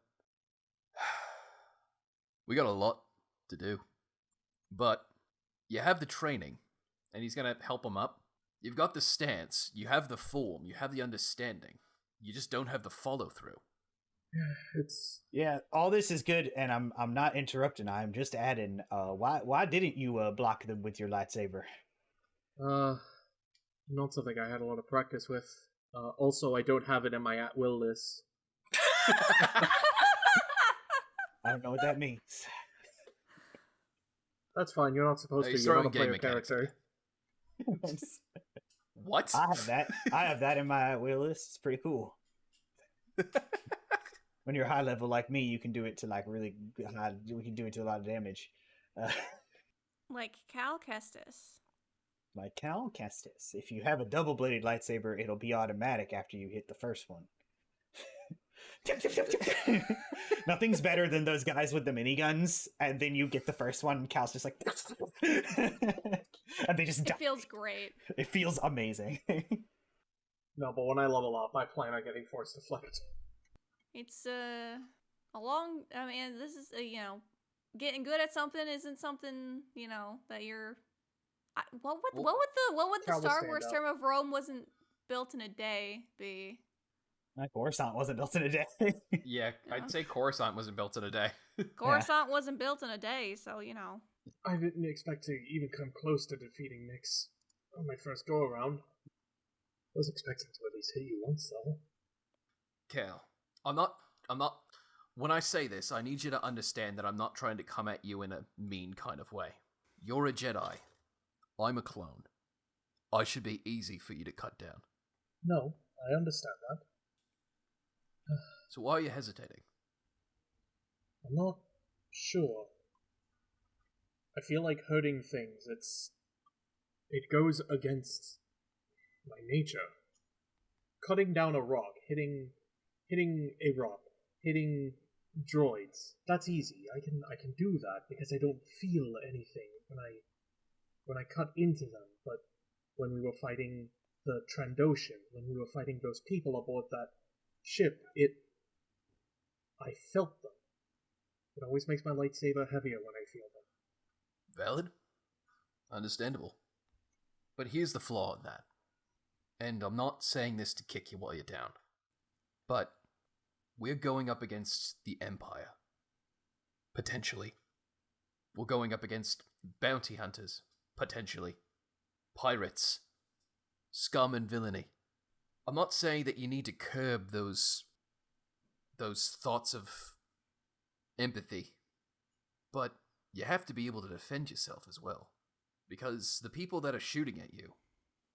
Speaker 7: We got a lot to do. But you have the training, and he's going to help him up. You've got the stance, you have the form, you have the understanding. You just don't have the follow-through.
Speaker 1: Yeah, all this is good, and I'm not interrupting. I'm just adding. Why didn't you block them with your lightsaber?
Speaker 5: Not something I had a lot of practice with. Also, I don't have it in my at-will list.
Speaker 1: I don't know what that means.
Speaker 5: That's fine. You're not supposed to. You're not a player character.
Speaker 7: What?
Speaker 1: I have that in my at-will list. It's pretty cool. When you're high level like me, you can do it to like really high. We can do it to a lot of damage.
Speaker 3: Like Cal Kestis.
Speaker 1: Like Cal Kestis. If you have a double-bladed lightsaber, it'll be automatic after you hit the first one. Nothing's better than those guys with the miniguns, and then you get the first one, and Cal's just like... and they just die.
Speaker 3: It feels great.
Speaker 1: It feels amazing.
Speaker 5: No, but when I level up, I plan on getting Force Deflect.
Speaker 3: It's a long... I mean, this is, getting good at something isn't something, that you're... What would the Star Wars term of Rome wasn't built in a day be?
Speaker 1: Coruscant wasn't built in a day.
Speaker 2: Yeah, I'd say Coruscant wasn't built in a day.
Speaker 3: Coruscant wasn't built in a day, so,
Speaker 5: I didn't expect to even come close to defeating Nyx on my first go-around. I was expecting to at least hit you once, though.
Speaker 7: Cal, I'm not... When I say this, I need you to understand that I'm not trying to come at you in a mean kind of way. You're a Jedi. I'm a clone. I should be easy for you to cut down.
Speaker 5: No, I understand that.
Speaker 7: So why are you hesitating?
Speaker 5: I'm not sure. I feel like hurting things, it goes against my nature. Cutting down a rock, hitting a rock, hitting droids, that's easy. I can do that because I don't feel anything when I cut into them. But when we were fighting the Trandoshan, when we were fighting those people aboard that ship, I felt them. It always makes my lightsaber heavier when I feel them.
Speaker 7: Valid. Understandable. But here's the flaw in that. And I'm not saying this to kick you while you're down. But we're going up against the Empire. Potentially. We're going up against bounty hunters. Potentially. Pirates. Scum and villainy. I'm not saying that you need to curb those thoughts of empathy, but you have to be able to defend yourself as well. Because the people that are shooting at you,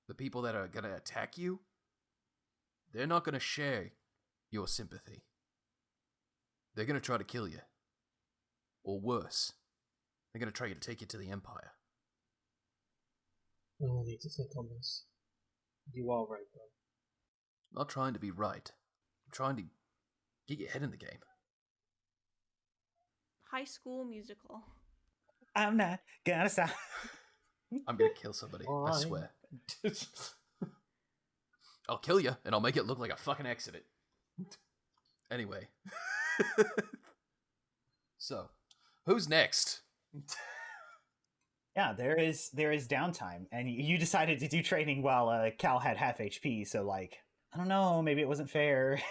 Speaker 7: the people that are going to attack you, they're not going to share your sympathy. They're going to try to kill you. Or worse, they're going to try to take you to the Empire.
Speaker 5: I will need to think on this. You are right, though.
Speaker 7: I'm not trying to be right. I'm trying to get your head in the game.
Speaker 3: High School Musical.
Speaker 1: I'm not gonna stop.
Speaker 7: I'm gonna kill somebody, I swear. I'll kill you, and I'll make it look like a fucking accident. Anyway. So, who's next?
Speaker 1: Yeah, there is downtime, and you decided to do training while Cal had half HP, so, like, I don't know, maybe it wasn't fair.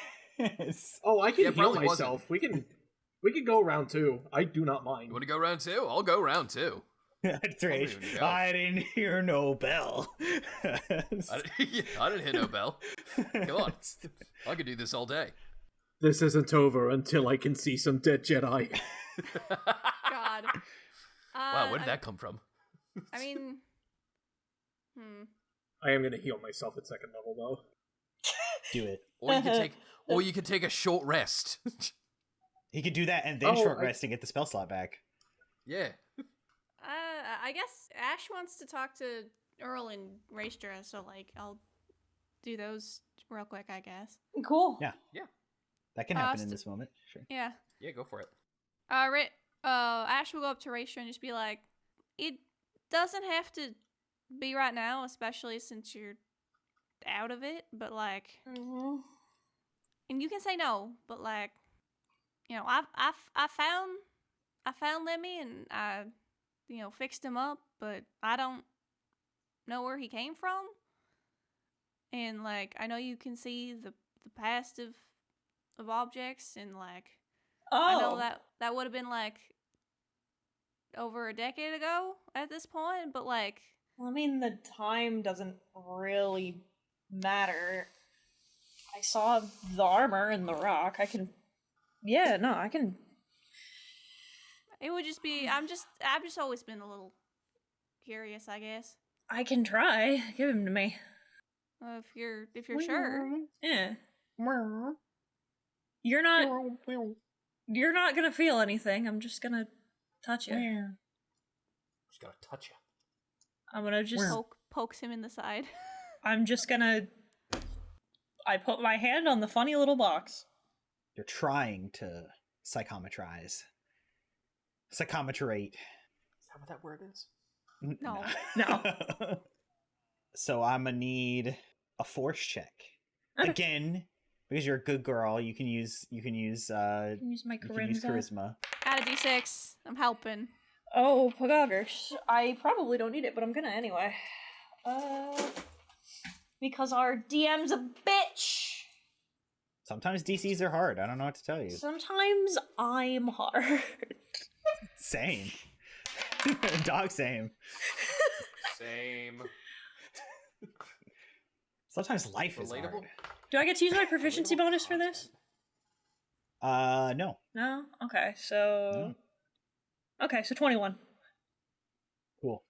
Speaker 5: Oh, I can heal myself. We can go round 2. I do not mind.
Speaker 7: You want to go round 2? I'll go round 2.
Speaker 1: That's right. I didn't hear no bell.
Speaker 7: I didn't hear no bell. Come on. I could do this all day.
Speaker 5: This isn't over until I can see some dead Jedi.
Speaker 3: God.
Speaker 7: Wow, where did that come from?
Speaker 3: I mean...
Speaker 5: I am going to heal myself at 2nd level, though.
Speaker 1: Do it.
Speaker 7: Or you could take a short rest.
Speaker 1: He could do that and then short rest to get the spell slot back.
Speaker 7: Yeah.
Speaker 3: I guess Ash wants to talk to Earl and Raestra, so, like, I'll do those real quick, I guess.
Speaker 6: Cool.
Speaker 1: Yeah. That can happen in this moment. Sure.
Speaker 3: Yeah.
Speaker 7: Yeah, go for it.
Speaker 3: Ash will go up to Raestra and just be like, it doesn't have to be right now, especially since you're out of it, but, like, and you can say no, but, like, I found Lemmy and I, fixed him up, but I don't know where he came from. And, like, I know you can see the past of objects, and, like, I know that would have been, like, over a decade ago at this point, but, like...
Speaker 6: I mean, the time doesn't really matter. I saw the armor in the rock. I can... I can...
Speaker 3: It would just be... I've just always been a little curious, I guess.
Speaker 6: I can try. Give him to me.
Speaker 3: If you're sure.
Speaker 6: Yeah. You're not gonna feel anything. I'm just gonna touch you.
Speaker 7: Just gotta touch you.
Speaker 6: I'm gonna just
Speaker 3: pokes him in the side.
Speaker 6: I'm just gonna... I put my hand on the funny little box.
Speaker 1: You're trying to psychometrize. Psychometrate.
Speaker 7: Is that what that word is?
Speaker 3: No.
Speaker 6: No.
Speaker 1: So I'm gonna need a force check.
Speaker 6: Okay.
Speaker 1: Again, because you're a good girl, you can use
Speaker 6: I can use my
Speaker 1: you can use charisma.
Speaker 3: Add a d6. I'm helping.
Speaker 6: Oh, Pagogers. I probably don't need it, but I'm gonna anyway. Because our DM's a bitch.
Speaker 1: Sometimes DCs are hard. I don't know what to tell you.
Speaker 6: Sometimes I'm hard.
Speaker 1: Same. Dog same.
Speaker 7: Same.
Speaker 1: Sometimes life is
Speaker 7: Relatable?
Speaker 1: hard.
Speaker 6: Do I get to use my proficiency bonus for this?
Speaker 1: No.
Speaker 6: No? Okay, so... Okay, so 21.
Speaker 1: Cool.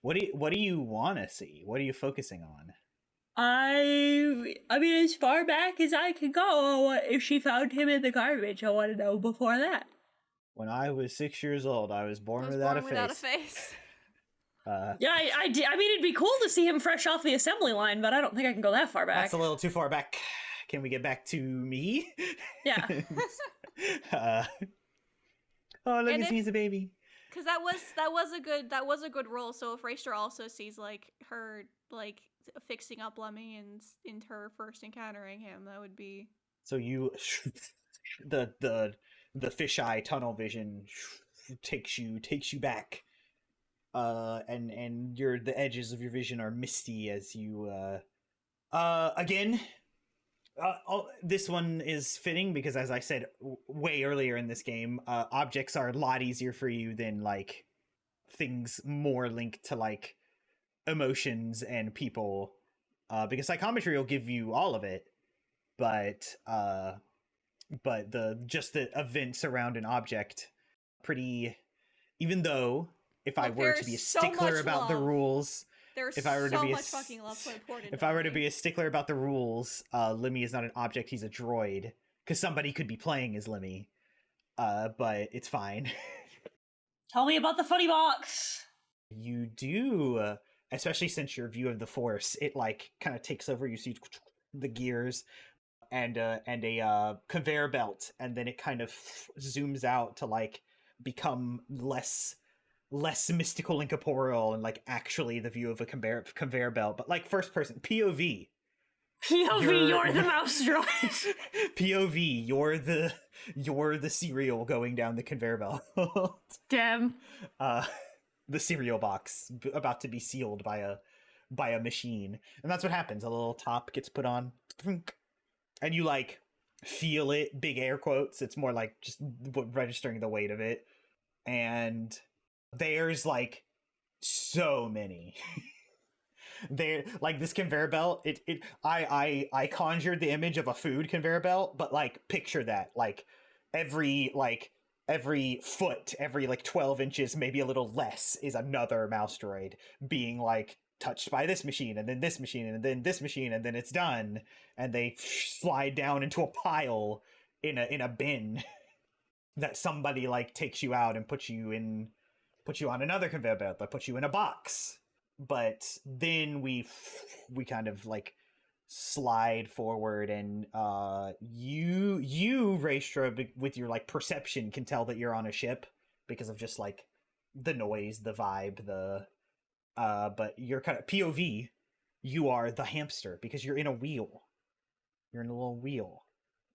Speaker 1: What do you want to see? What are you focusing on?
Speaker 6: I mean, as far back as I can go, if she found him in the garbage, I want to know before that.
Speaker 1: When I was 6 years old, I was born,
Speaker 3: I was
Speaker 1: without,
Speaker 3: born without
Speaker 1: a
Speaker 3: a
Speaker 1: face.
Speaker 3: face.
Speaker 6: Yeah, I did. I mean, it'd be cool to see him fresh off the assembly line, but I don't think I can go that far back.
Speaker 1: That's a little too far back. Can we get back to me?
Speaker 6: Yeah.
Speaker 1: Oh, look,
Speaker 3: And
Speaker 1: he's a baby.
Speaker 3: Because that was a good roll. So if Raestra also sees like her like fixing up Lemmy and in her first encountering him, that would be.
Speaker 1: So you, the fisheye tunnel vision takes you back, and the edges of your vision are misty as you again. This one is fitting because, as I said way earlier in this game, objects are a lot easier for you than like things more linked to like emotions and people, because psychometry will give you all of it, but the events around an object pretty. Even though if I were to be a stickler about the rules.
Speaker 3: There's
Speaker 1: If I were to
Speaker 3: so
Speaker 1: be
Speaker 3: much fucking love poured into
Speaker 1: if I were to be a stickler about the rules, Lemmy is not an object, he's a droid. Because somebody could be playing as Lemmy. But it's fine.
Speaker 6: Tell me about the funny box.
Speaker 1: You do, especially since your view of the Force, it like kind of takes over. You see the gears and a conveyor belt, and then it kind of zooms out to like become less mystical and corporeal, and like actually the view of a conveyor belt, but like first person POV.
Speaker 6: You're the mouse droid.
Speaker 1: POV, you're the cereal going down the conveyor belt.
Speaker 6: Damn.
Speaker 1: The cereal box about to be sealed by a machine, and that's what happens. A little top gets put on, and you like feel it. Big air quotes. It's more like just registering the weight of it, and there's like so many. There, like this conveyor belt. I conjured the image of a food conveyor belt, but like picture that like every foot, every like 12 inches, maybe a little less, is another mouse droid being like touched by this machine, and then this machine, and then this machine, and then it's done, and they slide down into a pile in a bin that somebody like takes you out and puts you on another conveyor belt that puts you in a box. But then we kind of like slide forward, and you Raestra, with your like perception, can tell that you're on a ship because of just like the noise, the vibe, but you're kind of POV, you are the hamster because you're in a wheel. You're in a little wheel,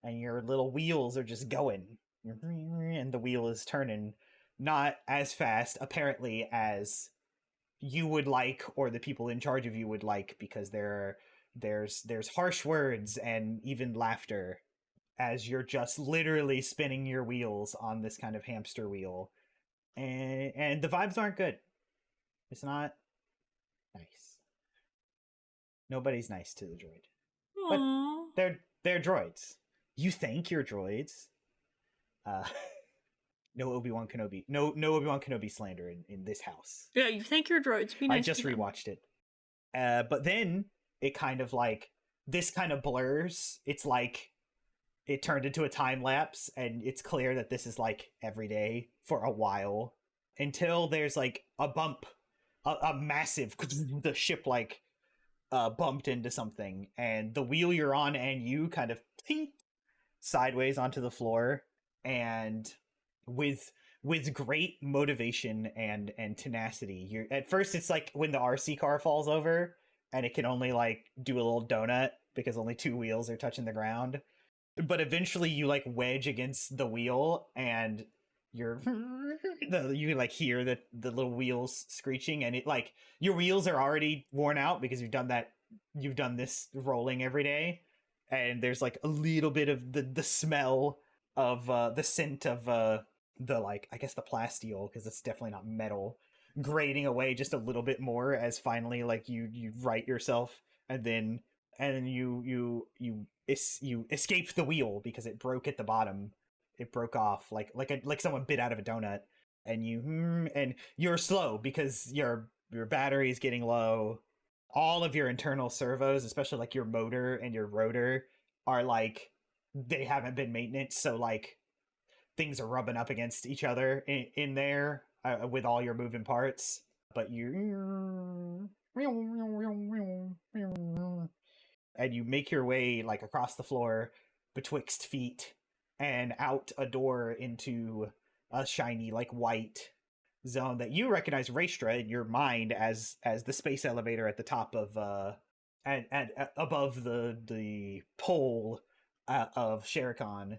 Speaker 1: and your little wheels are just going, and the wheel is turning not as fast apparently as you would like, or the people in charge of you would like, because there's harsh words and even laughter as you're just literally spinning your wheels on this kind of hamster wheel, and the vibes aren't good. It's not nice. Nobody's nice to the droid.
Speaker 6: Aww.
Speaker 1: But they're droids. You think you're droids. No Obi-Wan Kenobi. No Obi-Wan Kenobi slander in this house.
Speaker 6: Yeah, you think you're droids. Be nice.
Speaker 1: I just
Speaker 6: to them.
Speaker 1: rewatched it. But then it kind of like, this kind of blurs. It's like it turned into a time lapse, and it's clear that this is like every day for a while, until there's like a bump a massive the ship like bumped into something, and the wheel you're on and you kind of tink sideways onto the floor, and with great motivation and tenacity, you're at first it's like when the RC car falls over and it can only like do a little donut because only 2 wheels are touching the ground, but eventually you like wedge against the wheel and you like hear the little wheels screeching, and it like your wheels are already worn out because you've done this rolling every day, and there's like a little bit of the smell of the scent of the like I guess the plasteel, because it's definitely not metal, grating away just a little bit more as finally like you right yourself, and then you escape the wheel because it broke at the bottom. It broke off like someone bit out of a donut, and you're slow because your battery's getting low. All of your internal servos, especially like your motor and your rotor, are like they haven't been maintenance, so like things are rubbing up against each other in there with all your moving parts. But you and you make your way like across the floor betwixt feet and out a door into a shiny like white zone that you recognize Raestra in your mind as the space elevator at the top of and above the pole of Sherikon.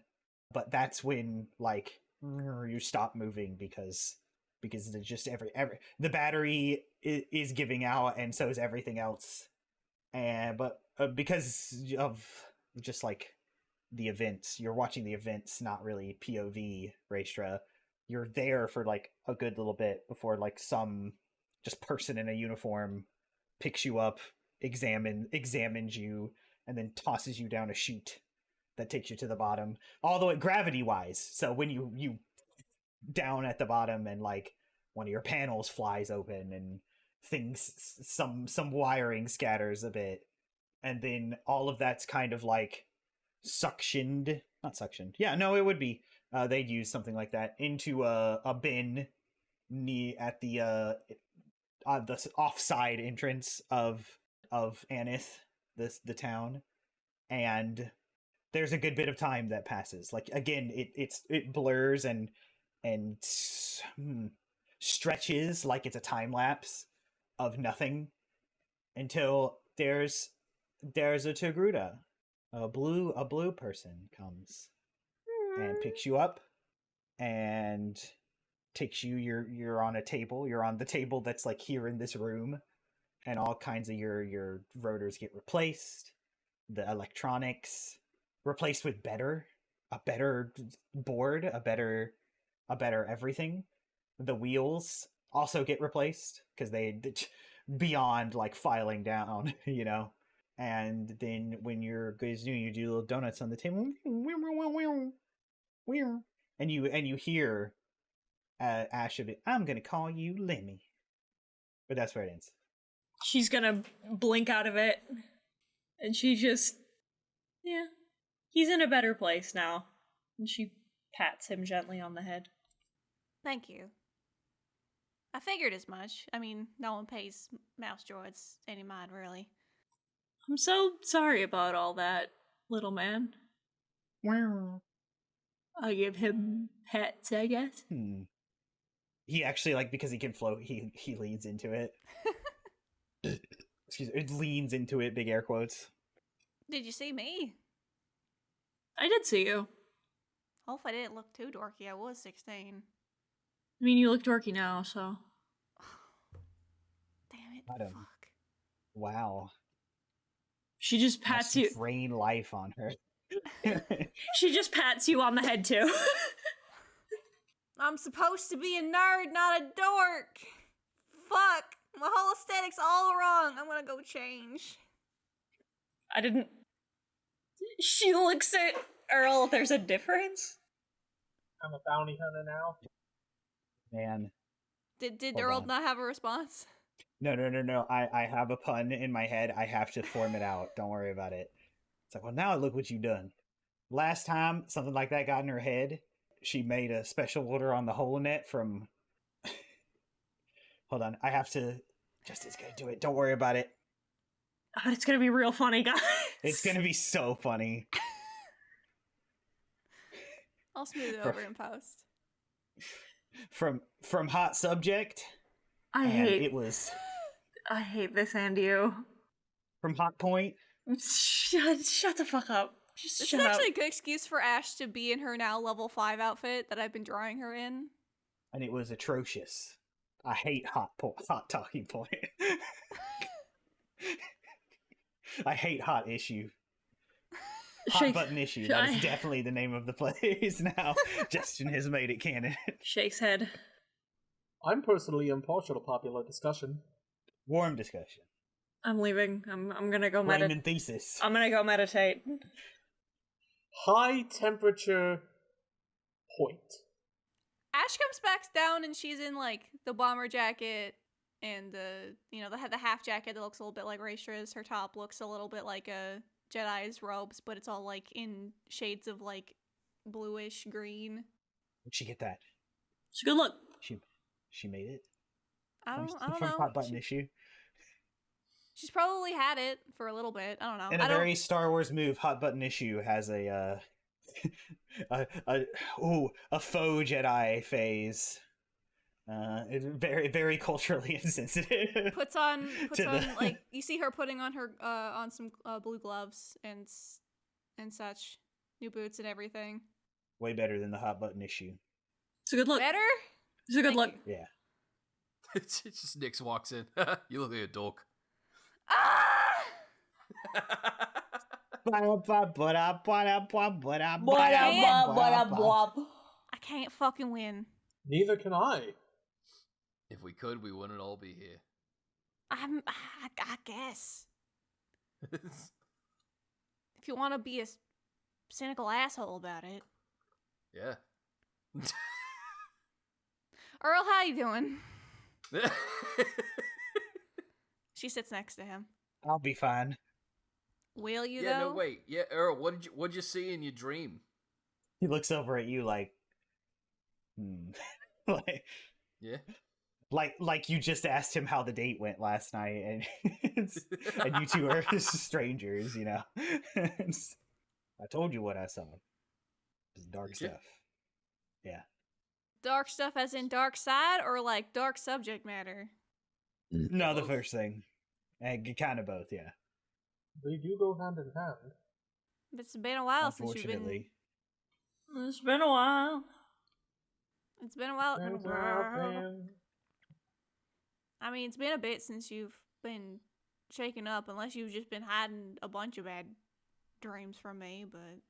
Speaker 1: But that's when like you stop moving because it's just every the battery is giving out, and so is everything else. And but because of just like the events, you're watching the events, not really POV Raestra. You're there for like a good little bit before like some just person in a uniform picks you up, examines you, and then tosses you down a chute that takes you to the bottom, although gravity wise. So when you down at the bottom and like one of your panels flies open and things, some wiring scatters a bit, and then all of that's kind of like not suctioned. Yeah, no, it would be. They'd use something like that into a bin at the offside entrance of Anith, the town, and there's a good bit of time that passes. Like again, it blurs and stretches like it's a time lapse of nothing until there's a Togruta, a blue person comes and picks you up and takes you. You're on a table. You're on the table that's like here in this room, and all kinds of your rotors get replaced. The electronics replaced with a better board, a better everything. The wheels also get replaced because they beyond like filing down, you know. And then when you're doing, you do little donuts on the table, and you hear Ash of it. I'm gonna call you Lemmy, but that's where it ends.
Speaker 4: She's gonna blink out of it, and she just, yeah, he's in a better place now. And she pats him gently on the head.
Speaker 3: Thank you. I figured as much. I mean, no one pays mouse droids any mind, really.
Speaker 4: I'm so sorry about all that, little man. I give him pets, I guess.
Speaker 1: He actually, like, because he can float, he leans into it. Excuse me, it leans into it, big air quotes.
Speaker 3: Did you see me?
Speaker 4: I did see you.
Speaker 3: Hope I didn't look too dorky. I was 16.
Speaker 4: I mean, you look dorky now, so.
Speaker 3: Damn it.
Speaker 1: Adam.
Speaker 3: Fuck.
Speaker 1: Wow.
Speaker 4: She just pats you.
Speaker 1: Drain life on her.
Speaker 4: She just pats you on the head, too.
Speaker 3: I'm supposed to be a nerd, not a dork. Fuck. My whole aesthetic's all wrong. I'm gonna go change.
Speaker 4: I didn't. She looks at Earl. There's a difference?
Speaker 5: I'm a bounty hunter now.
Speaker 1: Man.
Speaker 3: Did Earl not have a response?
Speaker 1: No. I have a pun in my head. I have to form it out. Don't worry about it. It's like, well, now look what you've done. Last time something like that got in her head, she made a special order on the Holonet from... Hold on. I have to Justin's gonna do it. Don't worry about it.
Speaker 4: But it's gonna be real funny, guys.
Speaker 1: It's gonna be so funny.
Speaker 3: I'll smooth it over in post.
Speaker 1: From hot subject.
Speaker 4: I hate this and you.
Speaker 1: From hot point.
Speaker 4: Shut the fuck up. Just
Speaker 3: This
Speaker 4: shut
Speaker 3: is
Speaker 4: up.
Speaker 3: actually a good excuse for Ash to be in her now level 5 outfit that I've been drawing her in.
Speaker 1: And it was atrocious. I hate hot talking point. I hate hot issue. Hot button issue. That is definitely the name of the place now. Justin has made it canon.
Speaker 4: Shake's head.
Speaker 5: I'm personally impartial to popular discussion.
Speaker 1: Warm discussion.
Speaker 4: I'm leaving. I'm gonna go
Speaker 1: Raymond
Speaker 4: meditate.
Speaker 1: thesis.
Speaker 4: I'm gonna go meditate.
Speaker 5: High temperature point.
Speaker 3: Ash comes back down and she's in like the bomber jacket and the half jacket that looks a little bit like Raestra's. Her top looks a little bit like a Jedi's robes, but it's all like in shades of like bluish green.
Speaker 1: Where'd she get that?
Speaker 4: It's a good look.
Speaker 1: She made it.
Speaker 3: I don't
Speaker 1: from
Speaker 3: know.
Speaker 1: Hot button issue.
Speaker 3: She's probably had it for a little bit. I don't know.
Speaker 1: In a very Star Wars move, Hot Button Issue has a faux Jedi phase. It's very, very culturally insensitive.
Speaker 3: puts on like you see her putting on her on some blue gloves and such, new boots and everything.
Speaker 1: Way better than the Hot Button Issue.
Speaker 4: It's a good look.
Speaker 3: Better?
Speaker 4: It's a good look.
Speaker 3: You.
Speaker 1: Yeah.
Speaker 7: It's just Nyx walks in. You look like a dork.
Speaker 3: Ah! I can't fucking win.
Speaker 5: Neither can I.
Speaker 7: If we could, we wouldn't all be here.
Speaker 3: I guess. If you want to be a cynical asshole about it.
Speaker 7: Yeah.
Speaker 3: Earl, how you doing? She sits next to him.
Speaker 1: I'll be fine.
Speaker 3: Will you
Speaker 7: Yeah,
Speaker 3: though?
Speaker 7: no, wait. Yeah, Earl, what'd you see in your dream?
Speaker 1: He looks over at you like, like,
Speaker 7: Yeah.
Speaker 1: like you just asked him how the date went last night, and and you two are strangers, you know. I told you what I saw. It's dark
Speaker 7: Did you?
Speaker 1: stuff. Yeah.
Speaker 3: Dark stuff as in dark side or like dark subject matter?
Speaker 1: No, the first thing. Kind of both, yeah.
Speaker 5: They do go hand in hand.
Speaker 3: It's been a while since you've been.
Speaker 1: Unfortunately.
Speaker 4: It's been a while.
Speaker 3: It's been a while.
Speaker 5: Hands out, man.
Speaker 3: I mean, it's been a bit since you've been shaken up, unless you've just been hiding a bunch of bad dreams from me, but...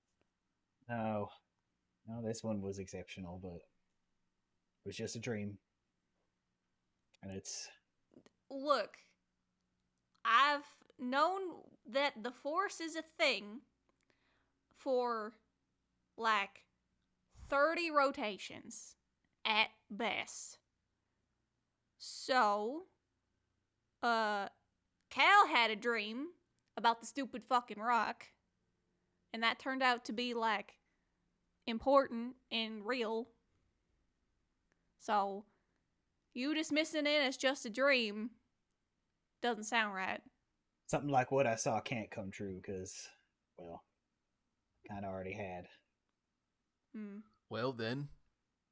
Speaker 1: No, this one was exceptional, but it was just a dream. And it's...
Speaker 3: Look, I've known that the Force is a thing for, like, 30 rotations at best. So, Cal had a dream about the stupid fucking rock, and that turned out to be, like, important and real. So, you dismissing it as just a dream doesn't sound right.
Speaker 1: Something like what I saw can't come true, because, well, kind of already had.
Speaker 7: Well, then,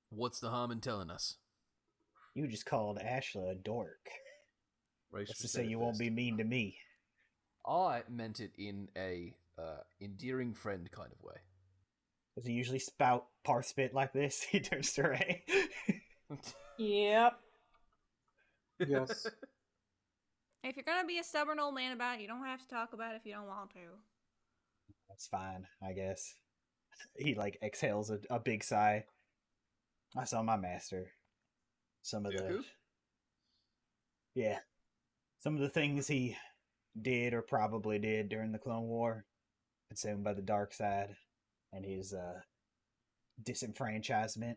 Speaker 7: what's the harm in telling us?
Speaker 1: You just called Ashla a dork.
Speaker 7: Raestra
Speaker 1: That's to
Speaker 7: said
Speaker 1: say
Speaker 7: it
Speaker 1: you won't
Speaker 7: first.
Speaker 1: be mean to me.
Speaker 7: I meant it in a endearing friend kind of way.
Speaker 1: Does he usually spout parspit like this? He turns to Ray.
Speaker 6: Yep.
Speaker 5: Yes.
Speaker 3: If you're gonna be a stubborn old man about it, you don't have to talk about it if you don't want to.
Speaker 1: That's fine, I guess. He, like, exhales a big sigh. I saw my master. Some of
Speaker 7: Dooku?
Speaker 1: Yeah. Some of the things he did or probably did during the Clone War, consumed by the dark side, and his disenfranchisement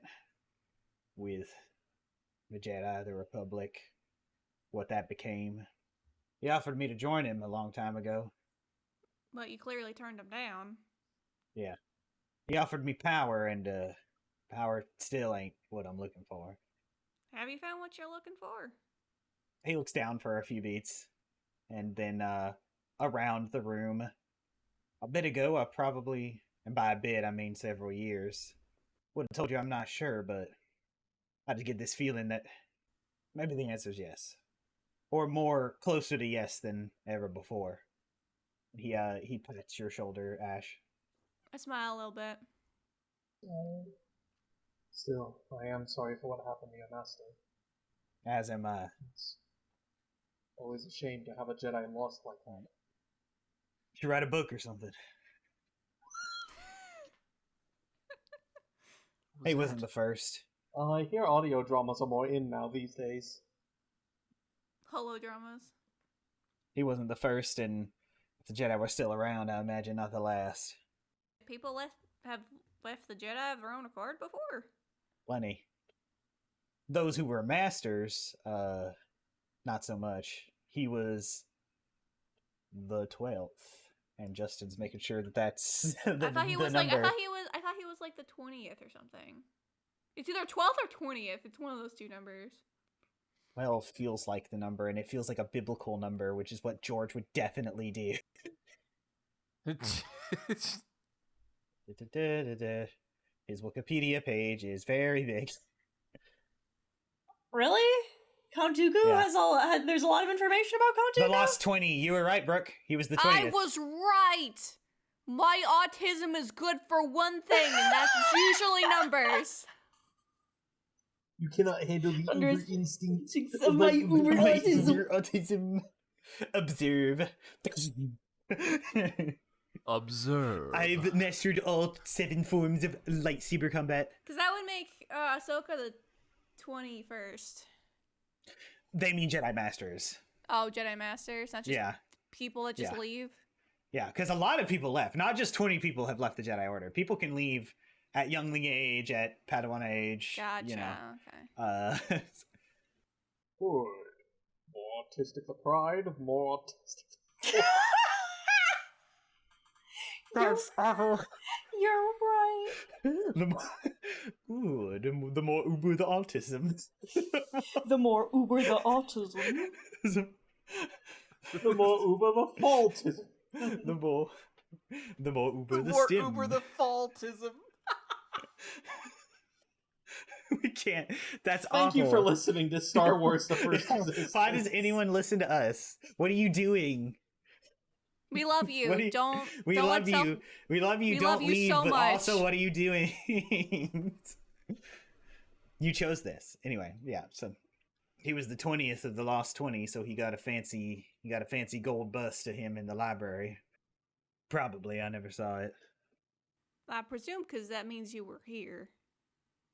Speaker 1: with the Jedi, the Republic, what that became. He offered me to join him a long time ago.
Speaker 3: But you clearly turned him down.
Speaker 1: Yeah. He offered me power, and power still ain't what I'm looking for.
Speaker 3: Have you found what you're looking for?
Speaker 1: he looks down for a few beats, and then around the room. A bit ago, I probably, and by a bit I mean several years, would have told you I'm not sure, but I just get this feeling that maybe the answer is yes, or more closer to yes than ever before. He pats your shoulder, Ash.
Speaker 3: I smile a little bit.
Speaker 5: Still, I am sorry for what happened to your master.
Speaker 1: As am I.
Speaker 5: It's always a shame to have a Jedi lost like that.
Speaker 1: You should write a book or something. He wasn't the first.
Speaker 5: I hear audio dramas are more in now these days.
Speaker 3: Holodramas.
Speaker 1: He wasn't the first, and if the Jedi were still around, I imagine not the last.
Speaker 3: People have left the Jedi of their own accord before.
Speaker 1: Plenty. Those who were masters, not so much. He was the 12th, and Justin's making sure that that's
Speaker 3: I thought he was
Speaker 1: number.
Speaker 3: I thought he was like the 20th or something. It's either 12th or 20th. It's one of those two numbers.
Speaker 1: 12 feels like the number, and it feels like a biblical number, which is what George would definitely do. His Wikipedia page is very big.
Speaker 6: Really? Count Dooku has there's a lot of information about Count Dooku?
Speaker 1: The lost 20. You were right, Brooke. He was the 20th.
Speaker 3: I was right. My autism is good for one thing, and that's usually numbers.
Speaker 5: You cannot handle the uber instinct
Speaker 6: of my uber autism.
Speaker 1: Your autism. Observe.
Speaker 7: Observe.
Speaker 1: I've mastered all 7 forms of lightsaber combat.
Speaker 3: Because that would make Ahsoka the 21st.
Speaker 1: They mean Jedi Masters.
Speaker 3: Oh, Jedi Masters, not just people that just leave.
Speaker 1: Yeah, because a lot of people left. Not just 20 people have left the Jedi Order. People can leave at youngling age, at Padawan age.
Speaker 3: Gotcha.
Speaker 1: You know.
Speaker 3: Okay.
Speaker 5: Good. More autistic the pride, more autistic.
Speaker 1: That's awful.
Speaker 6: You're right.
Speaker 1: The more uber the autism.
Speaker 6: The more uber the autism.
Speaker 5: The more uber the faultism.
Speaker 1: The more uber the
Speaker 7: more
Speaker 1: stim.
Speaker 7: uber the faultism.
Speaker 1: We can't. That's
Speaker 5: Thank
Speaker 1: awful.
Speaker 5: you for listening to Star Wars: The First Resistance.
Speaker 1: Why does anyone listen to us? What are you doing?
Speaker 3: We love you.
Speaker 1: We
Speaker 3: don't
Speaker 1: love
Speaker 3: let
Speaker 1: you. We love you.
Speaker 3: We
Speaker 1: Don't
Speaker 3: love you
Speaker 1: leave.
Speaker 3: so
Speaker 1: but
Speaker 3: much.
Speaker 1: also, what are you doing? You chose this anyway. Yeah. So he was the 20th of the lost 20. So he got a fancy gold bust to him in the library. Probably. I never saw it.
Speaker 3: I presume because that means you were here.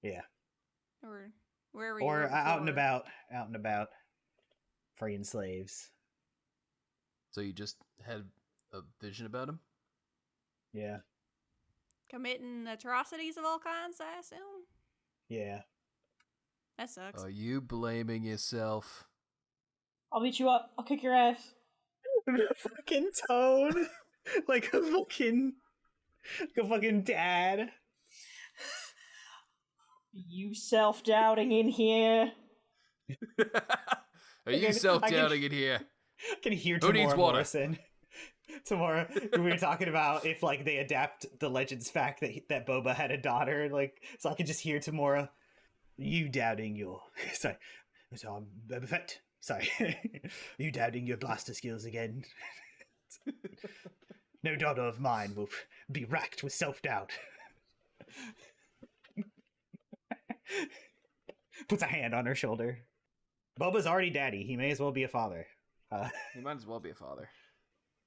Speaker 1: Yeah.
Speaker 3: Or wherever you
Speaker 1: Or
Speaker 3: were
Speaker 1: out and
Speaker 3: before.
Speaker 1: about, freeing slaves.
Speaker 7: So you just had a vision about him?
Speaker 1: Yeah.
Speaker 3: Committing atrocities of all kinds, I assume?
Speaker 1: Yeah.
Speaker 3: That sucks.
Speaker 7: Are you blaming yourself?
Speaker 6: I'll beat you up. I'll kick your ass.
Speaker 1: Fucking tone. like a fucking dad.
Speaker 6: You self-doubting in here.
Speaker 7: Are you self-doubting in here?
Speaker 1: I can hear
Speaker 7: Who needs
Speaker 1: Tamora
Speaker 7: water?
Speaker 1: Morrison. Tamora, we were talking about if like they adapt the Legends fact that Boba had a daughter, like so I could just hear Tamora, you doubting your sorry, Boba Fett. Sorry, you doubting your blaster skills again. No daughter of mine will be racked with self-doubt. Puts a hand on her shoulder. Boba's already daddy. He may as well be a father.
Speaker 7: He might as well be a father.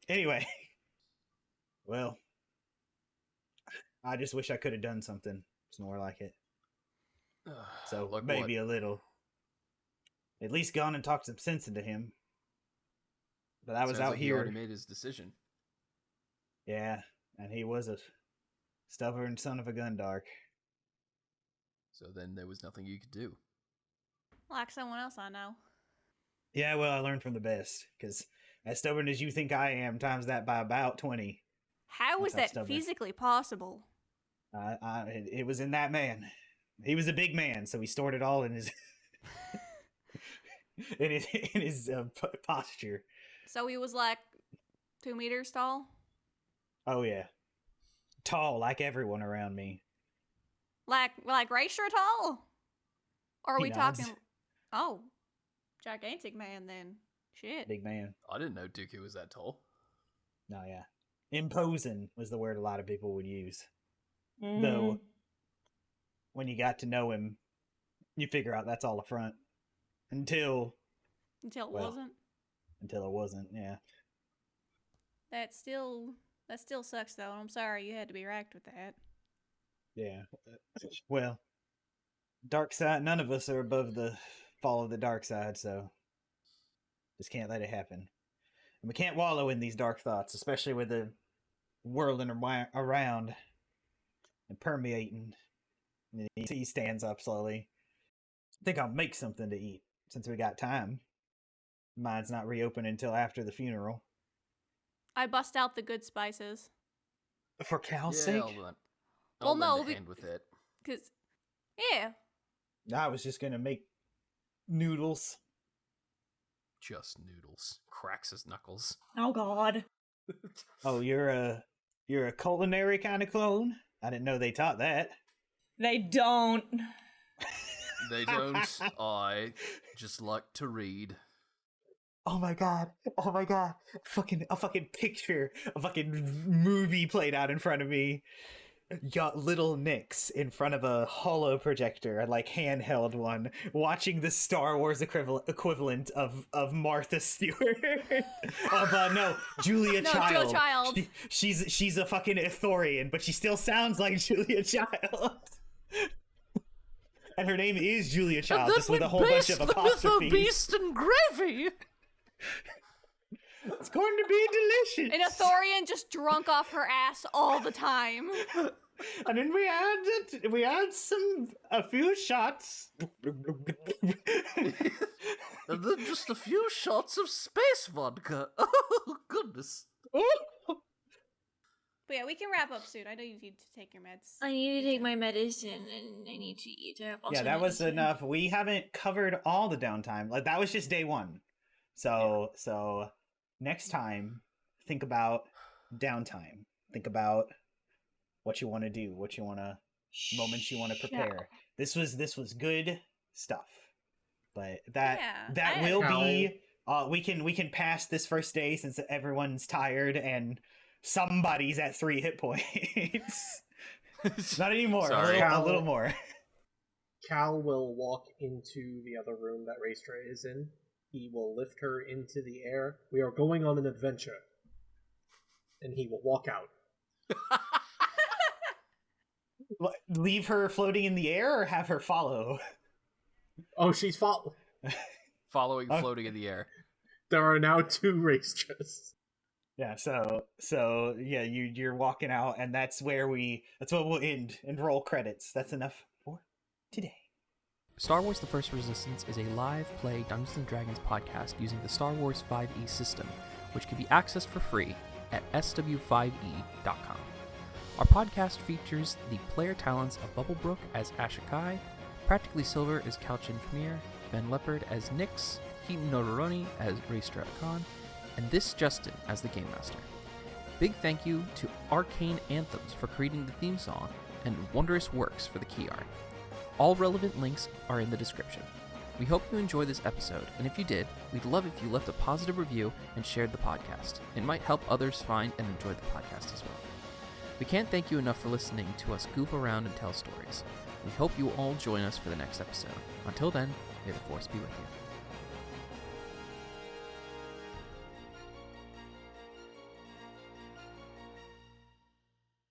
Speaker 1: Anyway. Well. I just wish I could have done something. It's more like it. So
Speaker 7: Like
Speaker 1: maybe
Speaker 7: what?
Speaker 1: a little. At least gone and talked some sense into him. But I was
Speaker 7: Sounds
Speaker 1: out
Speaker 7: like He
Speaker 1: here.
Speaker 7: already made his decision.
Speaker 1: Yeah. And he was a stubborn son of a gun dark.
Speaker 7: So then there was nothing you could do.
Speaker 3: Like someone else I know.
Speaker 1: Yeah, well, I learned from the best. Because as stubborn as you think I am, times that by about 20.
Speaker 3: How is
Speaker 1: That's how
Speaker 3: that
Speaker 1: stubborn.
Speaker 3: physically possible?
Speaker 1: It was in that man. He was a big man, so he stored it all in his in his posture.
Speaker 3: So he was like 2 meters tall?
Speaker 1: Oh yeah, tall like everyone around me.
Speaker 3: Like Raestra tall? Or are
Speaker 1: He
Speaker 3: we
Speaker 1: nods.
Speaker 3: talking? Oh, gigantic man then. Shit.
Speaker 1: Big man.
Speaker 7: I didn't know Dooku was that tall.
Speaker 1: No, yeah. Imposing was the word a lot of people would use.
Speaker 6: Mhm.
Speaker 1: Though, when you got to know him, you figure out that's all a front. Until
Speaker 3: Until it
Speaker 1: well.
Speaker 3: wasn't.
Speaker 1: it wasn't, yeah.
Speaker 3: That still sucks though. I'm sorry you had to be racked with that.
Speaker 1: Yeah. Well, dark side, none of us are above the fall of the dark side, so just can't let it happen. And we can't wallow in these dark thoughts, especially with the whirling around and permeating. And he stands up slowly. I think I'll make something to eat since we got time. Mine's not reopening until after the funeral.
Speaker 3: I bust out the good spices.
Speaker 1: For Cal's sake?
Speaker 7: I'll
Speaker 3: no,
Speaker 7: lend a hand with it.
Speaker 3: Cause, yeah.
Speaker 1: I was just gonna make noodles.
Speaker 7: Just noodles. Cracks his knuckles.
Speaker 6: Oh God.
Speaker 1: Oh, you're a culinary kind of clone? I didn't know they taught that.
Speaker 6: They don't.
Speaker 7: They don't. I just like to read.
Speaker 1: Oh my god. A fucking picture, a fucking movie played out in front of me. Got little Nix in front of a holo projector, a like handheld one, watching the Star Wars equivalent of Martha Stewart. Julia
Speaker 3: No,
Speaker 1: Child.
Speaker 3: Julia Child.
Speaker 1: She's a fucking Ithorian, but she still sounds like Julia Child. And her name is Julia Child, just with a whole bunch of apostrophes.
Speaker 7: Beast and gravy.
Speaker 1: It's going to be delicious.
Speaker 3: An Ithorian just drunk off her ass all the time.
Speaker 1: And then we add a few shots.
Speaker 7: And then just a few shots of space vodka. Oh, goodness.
Speaker 3: But yeah, we can wrap up soon. I know you need to take your meds.
Speaker 4: I need to take my medicine and I need to eat.
Speaker 1: Yeah, that was enough. We haven't covered all the downtime. Like that was just day one. So next time, think about downtime. Think about what you want to do, what you want to moments you want to prepare. This was good stuff. But that will be we can pass this first day since everyone's tired and somebody's at 3 hit points. Not anymore.
Speaker 7: Sorry.
Speaker 1: A little more.
Speaker 5: Cal will walk into the other room that Raestra is in. He will lift her into the air. We are going on an adventure. And he will walk out.
Speaker 1: Leave her floating in the air or have her follow?
Speaker 5: Oh, she's
Speaker 7: Following, floating in the air.
Speaker 5: There are now 2 Raestras.
Speaker 1: Yeah, so yeah, you're walking out, and that's what we'll end and roll credits. That's enough for today.
Speaker 2: Star Wars The First Resistance is a live play Dungeons & Dragons podcast using the Star Wars 5e system, which can be accessed for free at sw5e.com. Our podcast features the player talents of BubblingBrooke as Ashaa-kai, Practically Silver as Calchin Phimiir, Ben Lepard as Nyx, HitenNoRuroni as Raestra Akkan, and this Justin as the Game Master. Big thank you to Arcane Anthems for creating the theme song, and Wondrous Works for the key art. All relevant links are in the description. We hope you enjoyed this episode, and if you did, we'd love if you left a positive review and shared the podcast. It might help others find and enjoy the podcast as well. We can't thank you enough for listening to us goof around and tell stories. We hope you all join us for the next episode. Until then, may the Force be with you.